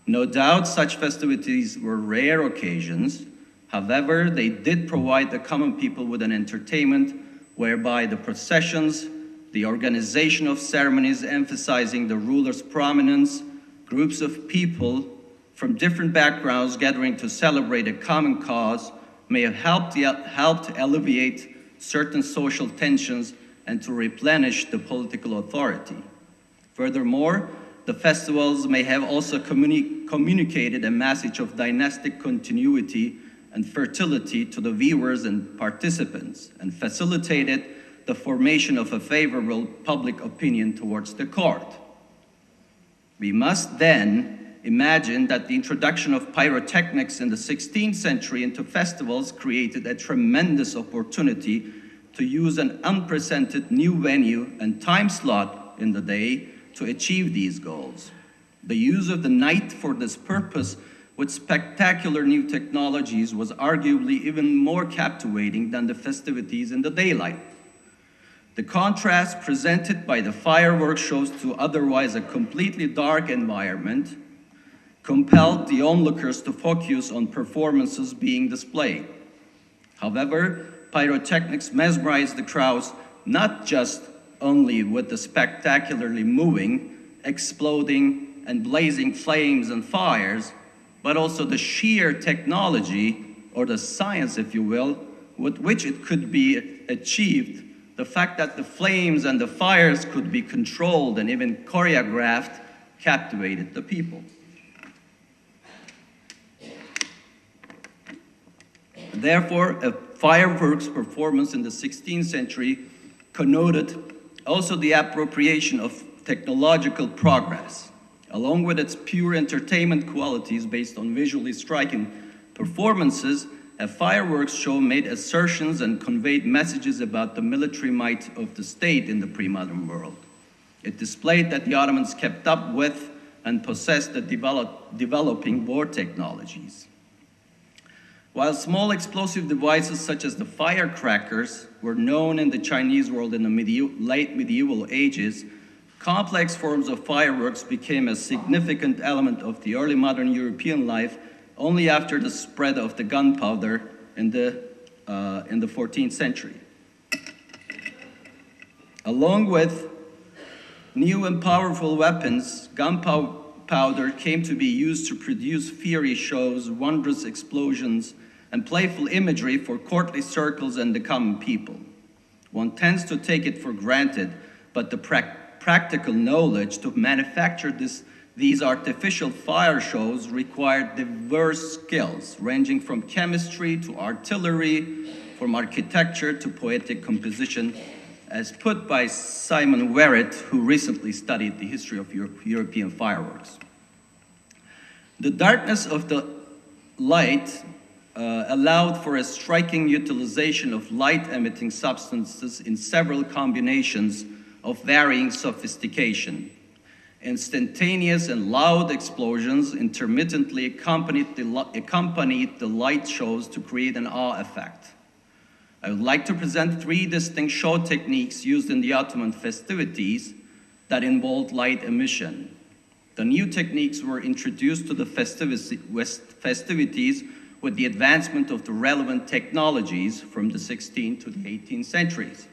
No doubt such festivities were rare occasions. However, they did provide the common people with an entertainment whereby the processions, the organization of ceremonies emphasizing the ruler's prominence, groups of people from different backgrounds gathering to celebrate a common cause may have helped alleviate certain social tensions and to replenish the political authority. Furthermore, the festivals may have also communicated a message of dynastic continuity and fertility to the viewers and participants, and facilitated the formation of a favorable public opinion towards the court. We must then imagine that the introduction of pyrotechnics in the 16th century into festivals created a tremendous opportunity to use an unprecedented new venue and time slot in the day to achieve these goals. The use of the night for this purpose with spectacular new technologies was arguably even more captivating than the festivities in the daylight. The contrast presented by the fireworks shows to otherwise a completely dark environment compelled the onlookers to focus on performances being displayed. However, pyrotechnics mesmerized the crowds not just only with the spectacularly moving, exploding, and blazing flames and fires, but also the sheer technology, or the science, if you will, with which it could be achieved. The fact that the flames and the fires could be controlled and even choreographed captivated the people. Therefore, a fireworks performance in the 16th century connoted also the appropriation of technological progress, along with its pure entertainment qualities based on visually striking performances. A fireworks show made assertions and conveyed messages about the military might of the state in the pre-modern world. It displayed that the Ottomans kept up with and possessed the developing war technologies. While small explosive devices such as the firecrackers were known in the Chinese world in the late medieval ages, complex forms of fireworks became a significant element of the early modern European life only after the spread of the gunpowder in the 14th century. Along with new and powerful weapons, gunpowder came to be used to produce fiery shows, wondrous explosions, and playful imagery for courtly circles and the common people. One tends to take it for granted, but the practical knowledge to manufacture this These artificial fire shows required diverse skills, ranging from chemistry to artillery, from architecture to poetic composition, as put by Simon Werrett, who recently studied the history of European fireworks. The darkness of the light allowed for a striking utilization of light-emitting substances in several combinations of varying sophistication. Instantaneous and loud explosions intermittently accompanied the light shows to create an awe effect. I would like to present 3 distinct show techniques used in the Ottoman festivities that involved light emission. The new techniques were introduced to the festivities with the advancement of the relevant technologies from the 16th to the 18th centuries.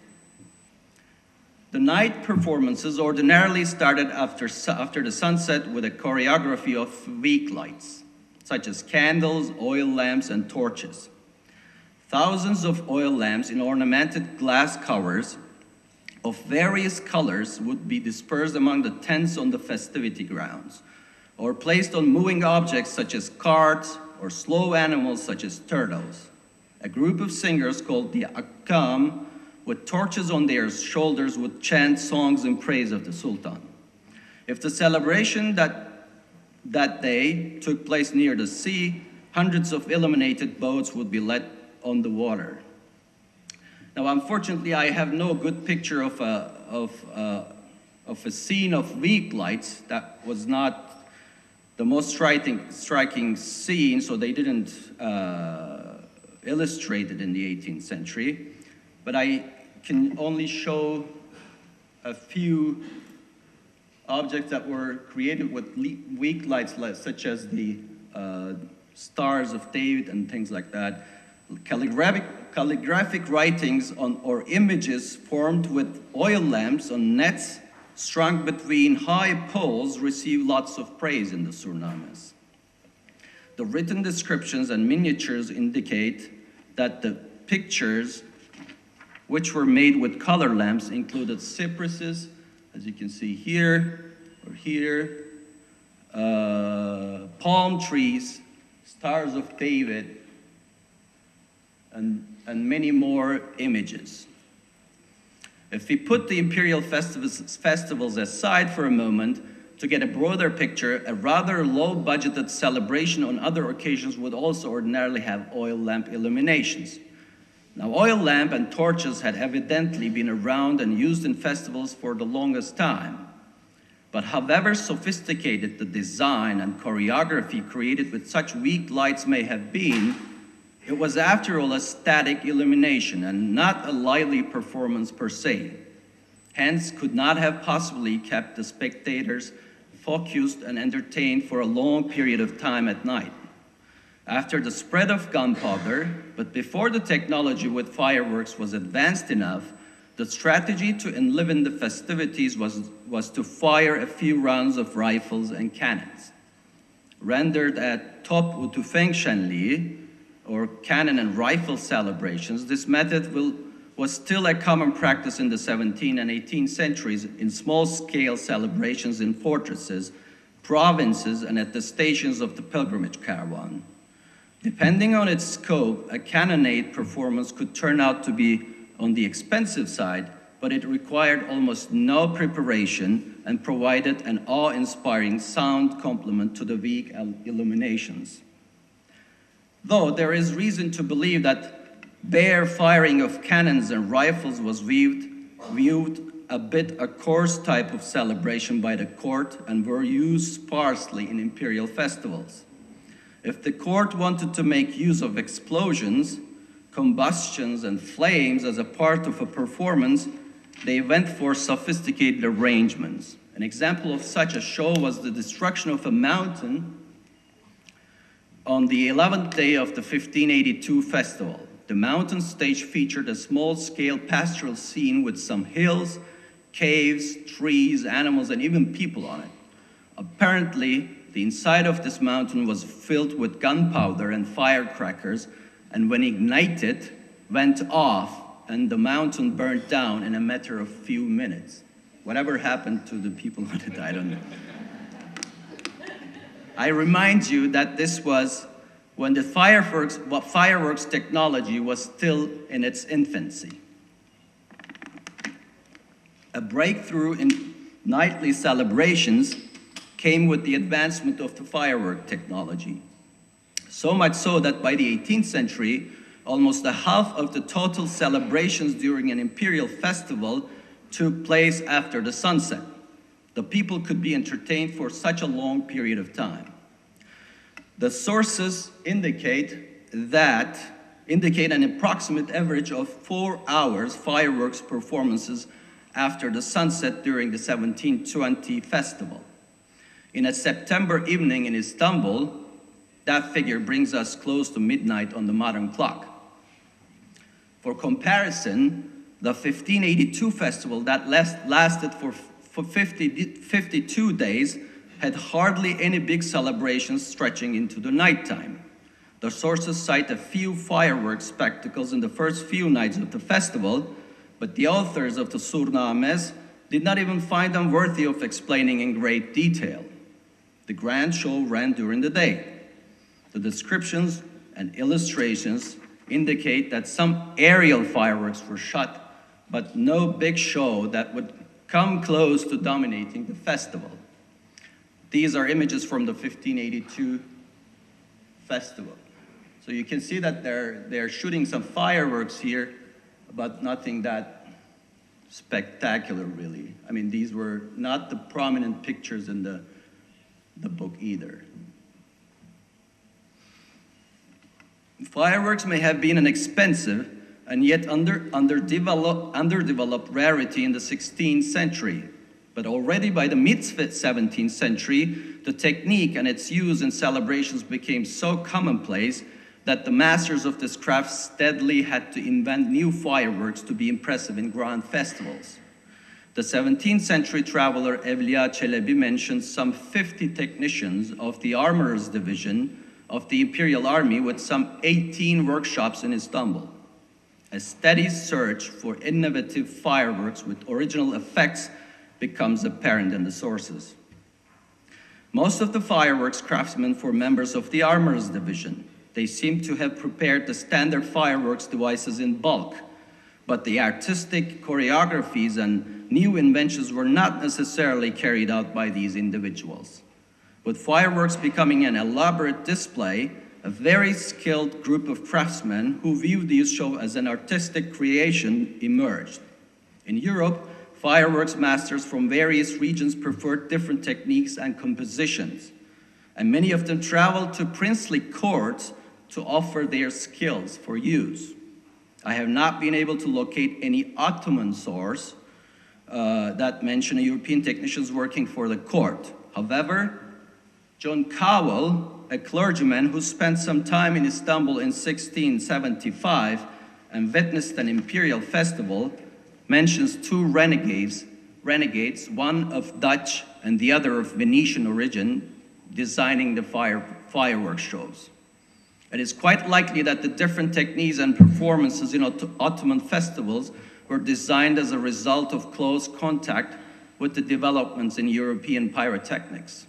The night performances ordinarily started after the sunset with a choreography of weak lights, such as candles, oil lamps, and torches. Thousands of oil lamps in ornamented glass covers of various colors would be dispersed among the tents on the festivity grounds, or placed on moving objects such as carts or slow animals such as turtles. A group of singers called the Akkam, with torches on their shoulders, would chant songs in praise of the Sultan. If the celebration that day took place near the sea, hundreds of illuminated boats would be let on the water. Now, unfortunately, I have no good picture of a scene of weak lights. That was not the most striking scene, so they didn't illustrate it in the 18th century. But I can only show a few objects that were created with weak lights, such as the Stars of David and things like that. Calligraphic writings or images formed with oil lamps on nets strung between high poles received lots of praise in the surnames. The written descriptions and miniatures indicate that the pictures, which were made with color lamps, included cypresses, as you can see here or here, palm trees, Stars of David, and many more images. If we put the imperial festivals aside for a moment to get a broader picture, a rather low-budgeted celebration on other occasions would also ordinarily have oil lamp illuminations. Now, oil lamp and torches had evidently been around and used in festivals for the longest time. But however sophisticated the design and choreography created with such weak lights may have been, it was after all a static illumination and not a lively performance per se. Hence, could not have possibly kept the spectators focused and entertained for a long period of time at night. After the spread of gunpowder, but before the technology with fireworks was advanced enough, the strategy to enliven the festivities was to fire a few rounds of rifles and cannons. Rendered at Top Utufeng Shenli, or cannon and rifle celebrations, this method was still a common practice in the 17th and 18th centuries in small-scale celebrations in fortresses, provinces, and at the stations of the pilgrimage caravan. Depending on its scope, a cannonade performance could turn out to be on the expensive side, but it required almost no preparation and provided an awe-inspiring sound complement to the weak illuminations. Though there is reason to believe that bare firing of cannons and rifles was viewed a bit a coarse type of celebration by the court and were used sparsely in imperial festivals. If the court wanted to make use of explosions, combustions, and flames as a part of a performance, they went for sophisticated arrangements. An example of such a show was the destruction of a mountain on the 11th day of the 1582 festival. The mountain stage featured a small-scale pastoral scene with some hills, caves, trees, animals, and even people on it. Apparently, the inside of this mountain was filled with gunpowder and firecrackers, and when ignited, went off, and the mountain burnt down in a matter of few minutes. Whatever happened to the people on it, I don't know. I remind you that this was when the fireworks technology was still in its infancy. A breakthrough in nightly celebrations came with the advancement of the firework technology. So much so that by the 18th century, almost a half of the total celebrations during an imperial festival took place after the sunset. The people could be entertained for such a long period of time. The sources indicate an approximate average of 4 hours fireworks performances after the sunset during the 1720 festival. In a September evening in Istanbul, that figure brings us close to midnight on the modern clock. For comparison, the 1582 festival that lasted for 52 days had hardly any big celebrations stretching into the nighttime. The sources cite a few fireworks spectacles in the first few nights of the festival, but the authors of the Surnames did not even find them worthy of explaining in great detail. The grand show ran during the day. The descriptions and illustrations indicate that some aerial fireworks were shot, but no big show that would come close to dominating the festival. These are images from the 1582 festival. So you can see that they're shooting some fireworks here, but nothing that spectacular, really. I mean, these were not the prominent pictures in the book either. Fireworks may have been an expensive and yet underdeveloped rarity in the 16th century. But already by the mid-17th century, the technique and its use in celebrations became so commonplace that the masters of this craft steadily had to invent new fireworks to be impressive in grand festivals. The 17th century traveler Evliya Çelebi mentions some 50 technicians of the armorers division of the Imperial Army with some 18 workshops in Istanbul. A steady search for innovative fireworks with original effects becomes apparent in the sources. Most of the fireworks craftsmen were members of the armorers division. They seem to have prepared the standard fireworks devices in bulk, but the artistic choreographies and new inventions were not necessarily carried out by these individuals. With fireworks becoming an elaborate display, a very skilled group of craftsmen who viewed these shows as an artistic creation emerged. In Europe, fireworks masters from various regions preferred different techniques and compositions, and many of them traveled to princely courts to offer their skills for use. I have not been able to locate any Ottoman source that mention European technicians working for the court. However, John Cowell, a clergyman who spent some time in Istanbul in 1675 and witnessed an imperial festival, mentions two renegades, one of Dutch and the other of Venetian origin, designing the fireworks shows. It is quite likely that the different techniques and performances in Ottoman festivals were designed as a result of close contact with the developments in European pyrotechnics.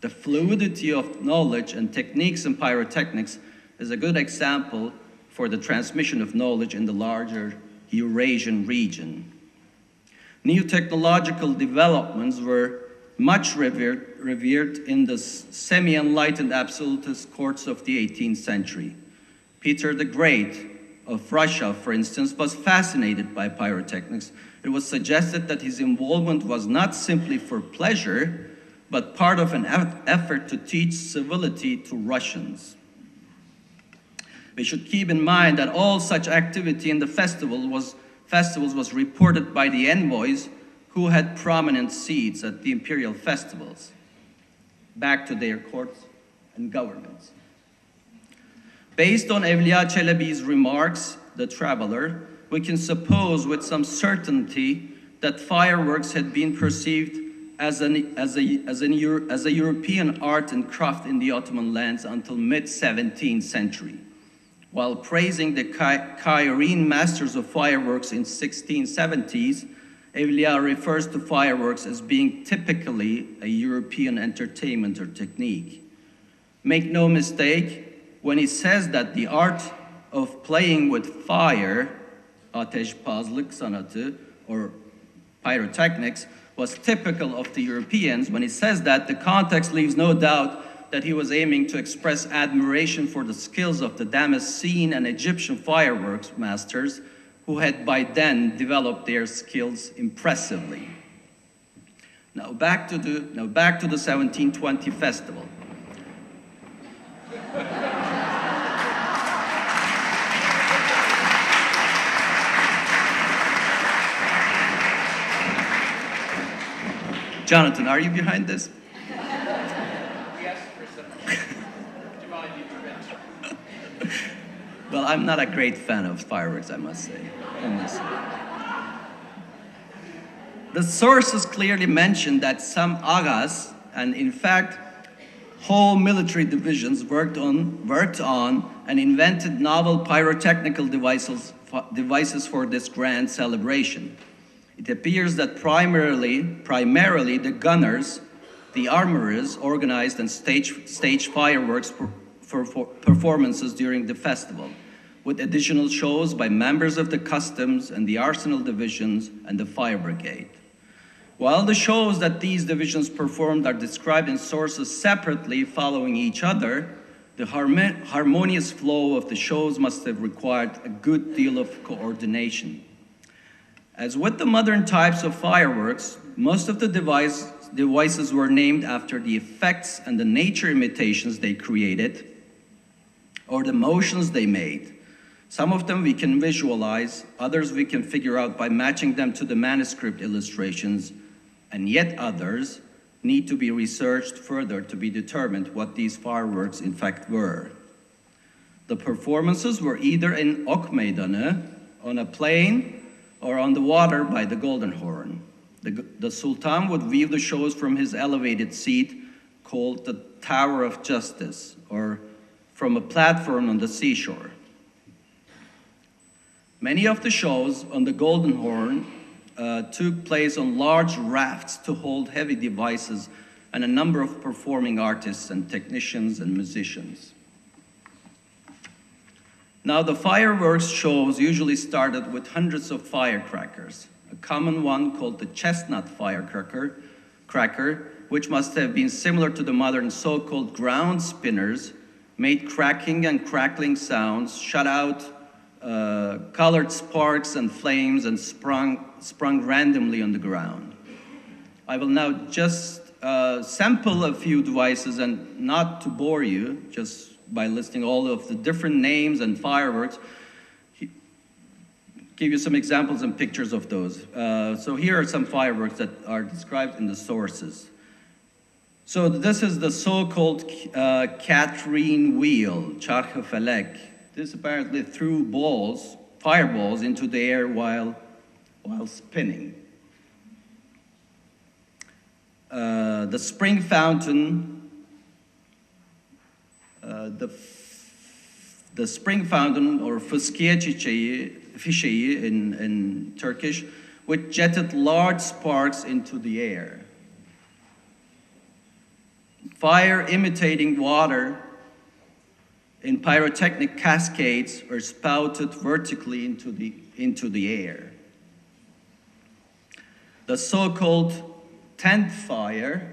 The fluidity of knowledge and techniques in pyrotechnics is a good example for the transmission of knowledge in the larger Eurasian region. New technological developments were much revered in the semi-enlightened absolutist courts of the 18th century. Peter the Great of Russia, for instance, was fascinated by pyrotechnics. It was suggested that his involvement was not simply for pleasure, but part of an effort to teach civility to Russians. We should keep in mind that all such activity in the festivals was reported by the envoys who had prominent seats at the imperial festivals, back to their courts and governments. Based on Evliya Çelebi's remarks, the traveler, we can suppose with some certainty that fireworks had been perceived as a European art and craft in the Ottoman lands until mid-17th century. While praising the Cairene masters of fireworks in 1670s, Evliya refers to fireworks as being typically a European entertainment or technique. Make no mistake, when he says that the art of playing with fire, ateşpazlık sanatı, or pyrotechnics, was typical of the Europeans. When he says that, the context leaves no doubt that he was aiming to express admiration for the skills of the Damascene and Egyptian fireworks masters, who had by then developed their skills impressively. Now back to the 1720 festival. Jonathan, are you behind this? Yes, for some divine intervention. Well, I'm not a great fan of fireworks, I must say. The sources clearly mention that some agas, and in fact, whole military divisions worked on and invented novel pyrotechnical devices for this grand celebration. It appears that primarily the gunners, the armorers, organized and staged fireworks for performances during the festival, with additional shows by members of the customs and the arsenal divisions and the fire brigade. While the shows that these divisions performed are described in sources separately following each other, the harmonious flow of the shows must have required a good deal of coordination. As with the modern types of fireworks, most of the devices were named after the effects and the nature imitations they created, or the motions they made. Some of them we can visualize, others we can figure out by matching them to the manuscript illustrations, and yet others need to be researched further to be determined what these fireworks in fact were. The performances were either in Ok Meydanı, on a plain, or on the water by the Golden Horn. The Sultan would view the shows from his elevated seat, called the Tower of Justice, or from a platform on the seashore. Many of the shows on the Golden Horn took place on large rafts to hold heavy devices and a number of performing artists and technicians and musicians. Now, the fireworks shows usually started with hundreds of firecrackers. A common one called the chestnut firecracker, which must have been similar to the modern so-called ground spinners, made cracking and crackling sounds, shot out colored sparks and flames, and sprung randomly on the ground. I will now just sample a few devices, and not to bore you, just by listing all of the different names and fireworks, give you some examples and pictures of those. So here are some fireworks that are described in the sources. So this is the so-called Catherine wheel, Charkh Felek. This apparently threw fireballs into the air while spinning. The spring fountain, the spring fountain, or fıskiye fişeği in Turkish, which jetted large sparks into the air. Fire imitating water in pyrotechnic cascades are spouted vertically into the air. The so-called tent fire,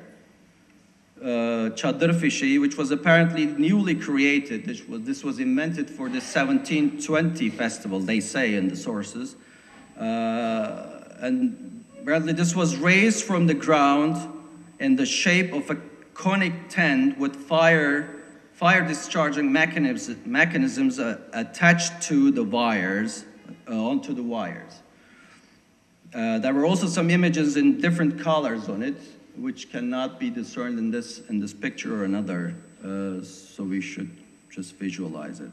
çadır fişeği, which was apparently newly created. This was invented for the 1720 festival, they say in the sources. And apparently this was raised from the ground in the shape of a conic tent with fire discharging mechanisms attached to the wires, onto the wires. There were also some images in different colors on it, which cannot be discerned in this picture or another, so we should just visualize it.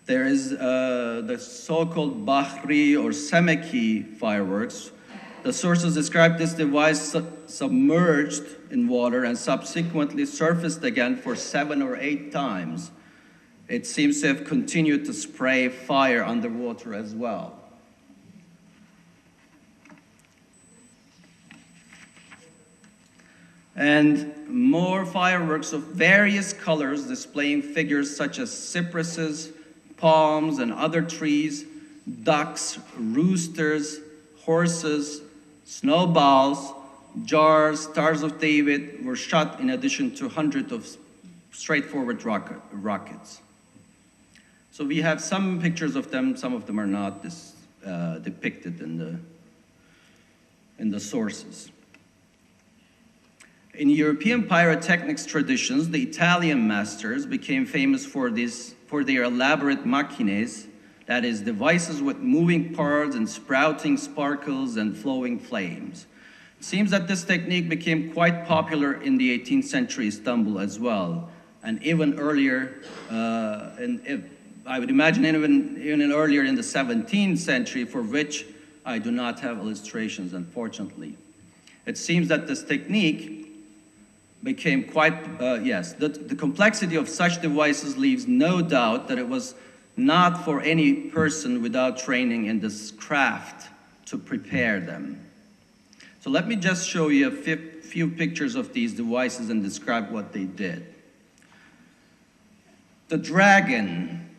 There is the so-called Bahri or Semeki fireworks. The sources describe this device submerged in water and subsequently surfaced again for 7 or 8 times. It seems to have continued to spray fire underwater as well. and more fireworks of various colors displaying figures such as cypresses, palms, and other trees, ducks, roosters, horses, snowballs, jars, stars of David were shot in addition to hundreds of straightforward rockets. So we have some pictures of them, some of them are not depicted in the sources. In European pyrotechnics traditions, the Italian masters became famous for their elaborate machines, that is, devices with moving parts and sprouting sparkles and flowing flames. It seems that this technique became quite popular in the 18th century Istanbul as well, and even earlier, I would imagine even earlier in the 17th century, for which I do not have illustrations, unfortunately. It seems that this technique became quite, the complexity of such devices leaves no doubt that it was not for any person without training in this craft to prepare them. So let me just show you a few pictures of these devices and describe what they did. The dragon,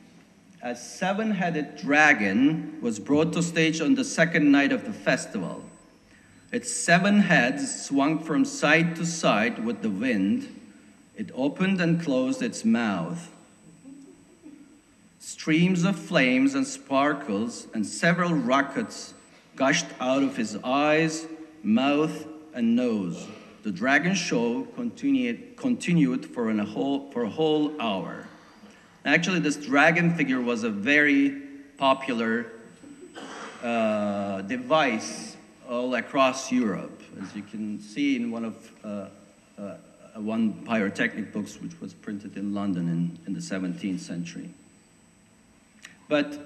a 7-headed dragon, was brought to stage on the second night of the festival. Its 7 heads swung from side to side with the wind. It opened and closed its mouth. Streams of flames and sparkles and several rockets gushed out of his eyes, mouth, and nose. The dragon show continued for a whole hour. Actually, this dragon figure was a very popular device all across Europe, as you can see in one pyrotechnic books which was printed in London in the 17th century. But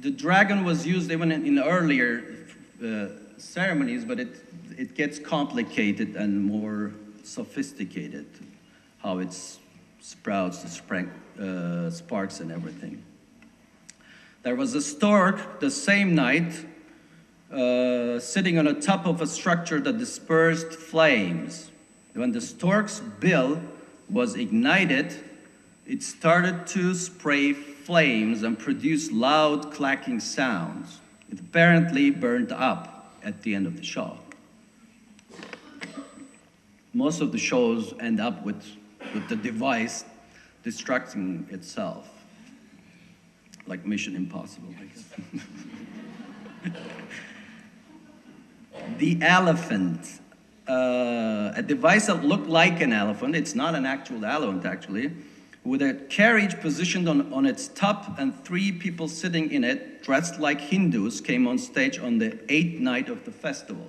the dragon was used even in earlier ceremonies, but it gets complicated and more sophisticated, how it sprouts the sparks and everything. There was a stork the same night sitting on the top of a structure that dispersed flames. When the stork's bill was ignited, it started to spray flames and produce loud clacking sounds. It apparently burned up at the end of the show. Most of the shows end up with the device destructing itself, like Mission Impossible, I guess. The elephant, a device that looked like an elephant, it's not an actual elephant actually, with a carriage positioned on its top and 3 people sitting in it, dressed like Hindus, came on stage on the 8th night of the festival.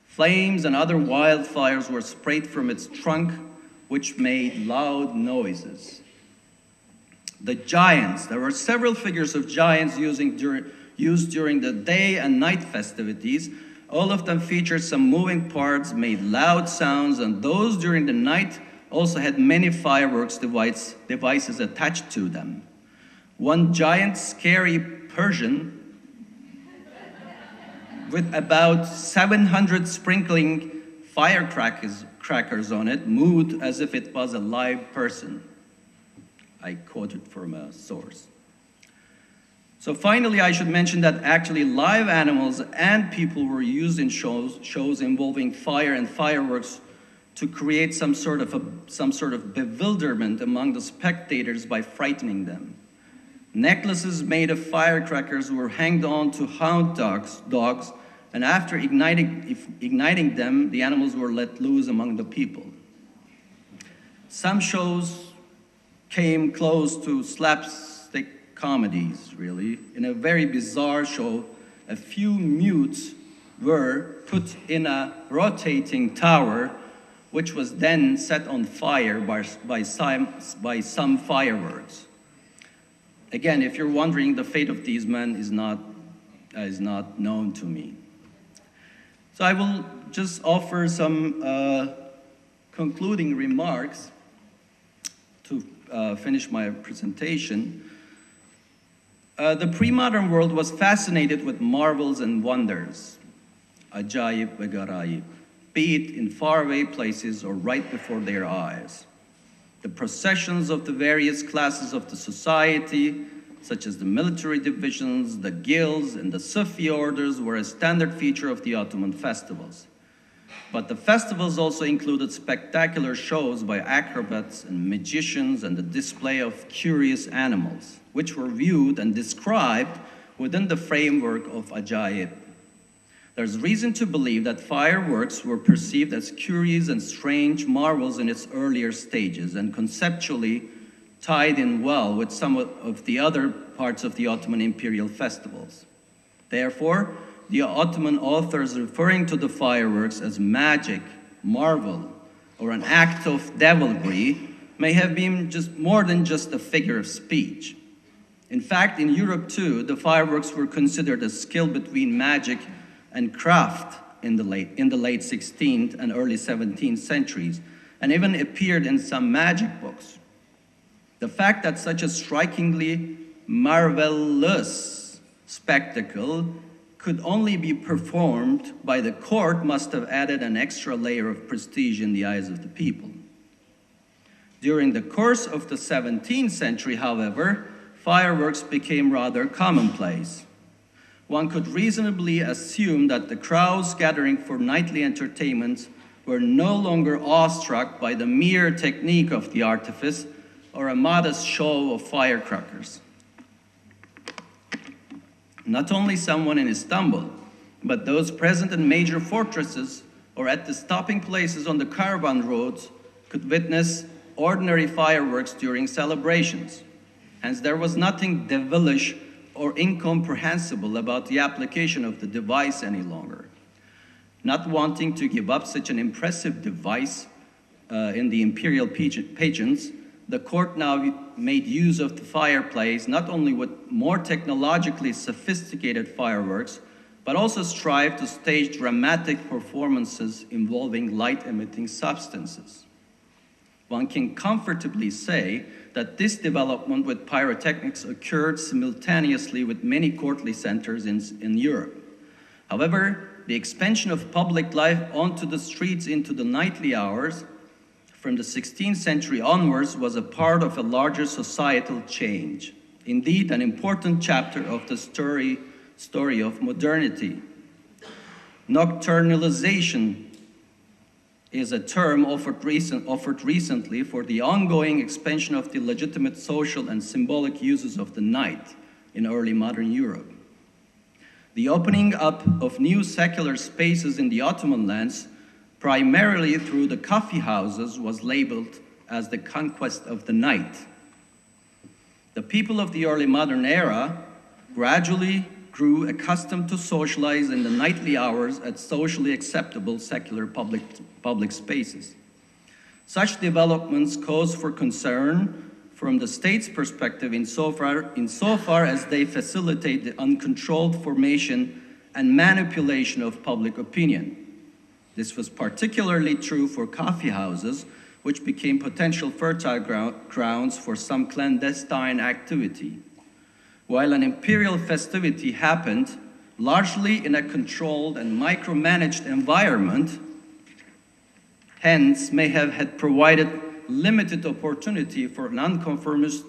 Flames and other wildfires were sprayed from its trunk, which made loud noises. The giants, there were several figures of giants used during the day and night festivities. All of them featured some moving parts, made loud sounds, and those during the night also had many fireworks devices attached to them. One giant scary Persian with about 700 sprinkling firecrackers on it moved as if it was a live person. I quoted from a source. So finally, I should mention that actually live animals and people were used in shows involving fire and fireworks to create some sort of bewilderment among the spectators by frightening them. Necklaces made of firecrackers were hanged on to hound dogs, and after igniting them, the animals were let loose among the people. Some shows came close to slapstick comedies, really. In a very bizarre show, a few mutes were put in a rotating tower, which was then set on fire by some fireworks. Again, if you're wondering, the fate of these men is not known to me. So I will just offer some concluding remarks to finish my presentation. The pre-modern world was fascinated with marvels and wonders, ajaib ve garaib. be it in faraway places or right before their eyes. The processions of the various classes of the society, such as the military divisions, the guilds, and the Sufi orders, were a standard feature of the Ottoman festivals. But the festivals also included spectacular shows by acrobats and magicians and the display of curious animals, which were viewed and described within the framework of ajaib. There's reason to believe that fireworks were perceived as curious and strange marvels in its earlier stages and conceptually tied in well with some of the other parts of the Ottoman imperial festivals. Therefore, the Ottoman authors referring to the fireworks as magic, marvel, or an act of devilry may have been just more than just a figure of speech. In fact, in Europe too, the fireworks were considered a skill between magic and craft in the late 16th and early 17th centuries, and even appeared in some magic books. The fact that such a strikingly marvelous spectacle could only be performed by the court must have added an extra layer of prestige in the eyes of the people. During the course of the 17th century, however, fireworks became rather commonplace. One could reasonably assume that the crowds gathering for nightly entertainments were no longer awestruck by the mere technique of the artifice or a modest show of firecrackers. Not only someone in Istanbul, but those present in major fortresses or at the stopping places on the caravan roads could witness ordinary fireworks during celebrations. Hence, there was nothing devilish or incomprehensible about the application of the device any longer. Not wanting to give up such an impressive device in the imperial pageants, the court now made use of the fireplace not only with more technologically sophisticated fireworks, but also strived to stage dramatic performances involving light-emitting substances. One can comfortably say that this development with pyrotechnics occurred simultaneously with many courtly centers in Europe. However, the expansion of public life onto the streets into the nightly hours from the 16th century onwards was a part of a larger societal change. Indeed, an important chapter of the story of modernity. Nocturnalization is a term offered recently for the ongoing expansion of the legitimate social and symbolic uses of the night in early modern Europe. The opening up of new secular spaces in the Ottoman lands, primarily through the coffee houses, was labeled as the conquest of the night. The people of the early modern era gradually grew accustomed to socialize in the nightly hours at socially acceptable secular public spaces. Such developments cause for concern from the state's perspective insofar as they facilitate the uncontrolled formation and manipulation of public opinion. This was particularly true for coffee houses, which became potential fertile grounds for some clandestine activity. While an imperial festivity happened largely in a controlled and micromanaged environment, hence may have had provided limited opportunity for nonconformist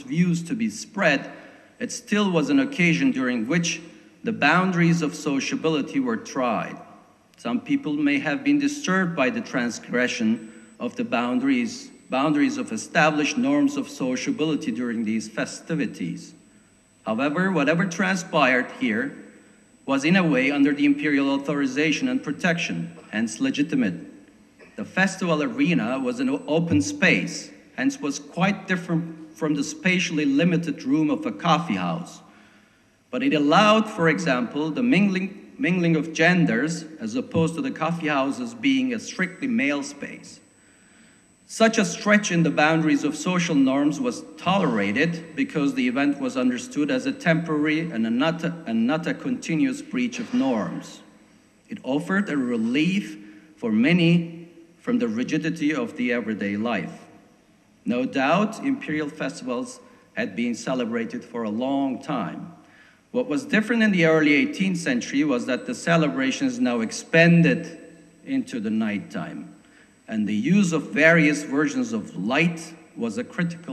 views to be spread, it still was an occasion during which the boundaries of sociability were tried. Some people may have been disturbed by the transgression of the boundaries of established norms of sociability during these festivities. However, whatever transpired here was in a way under the imperial authorization and protection, hence legitimate. The festival arena was an open space, hence was quite different from the spatially limited room of a coffee house. But it allowed, for example, the mingling of genders as opposed to the coffee houses being a strictly male space. Such a stretch in the boundaries of social norms was tolerated because the event was understood as a temporary and not a continuous breach of norms. It offered a relief for many from the rigidity of the everyday life. No doubt, imperial festivals had been celebrated for a long time. What was different in the early 18th century was that the celebrations now expanded into the nighttime. And the use of various versions of light was a critical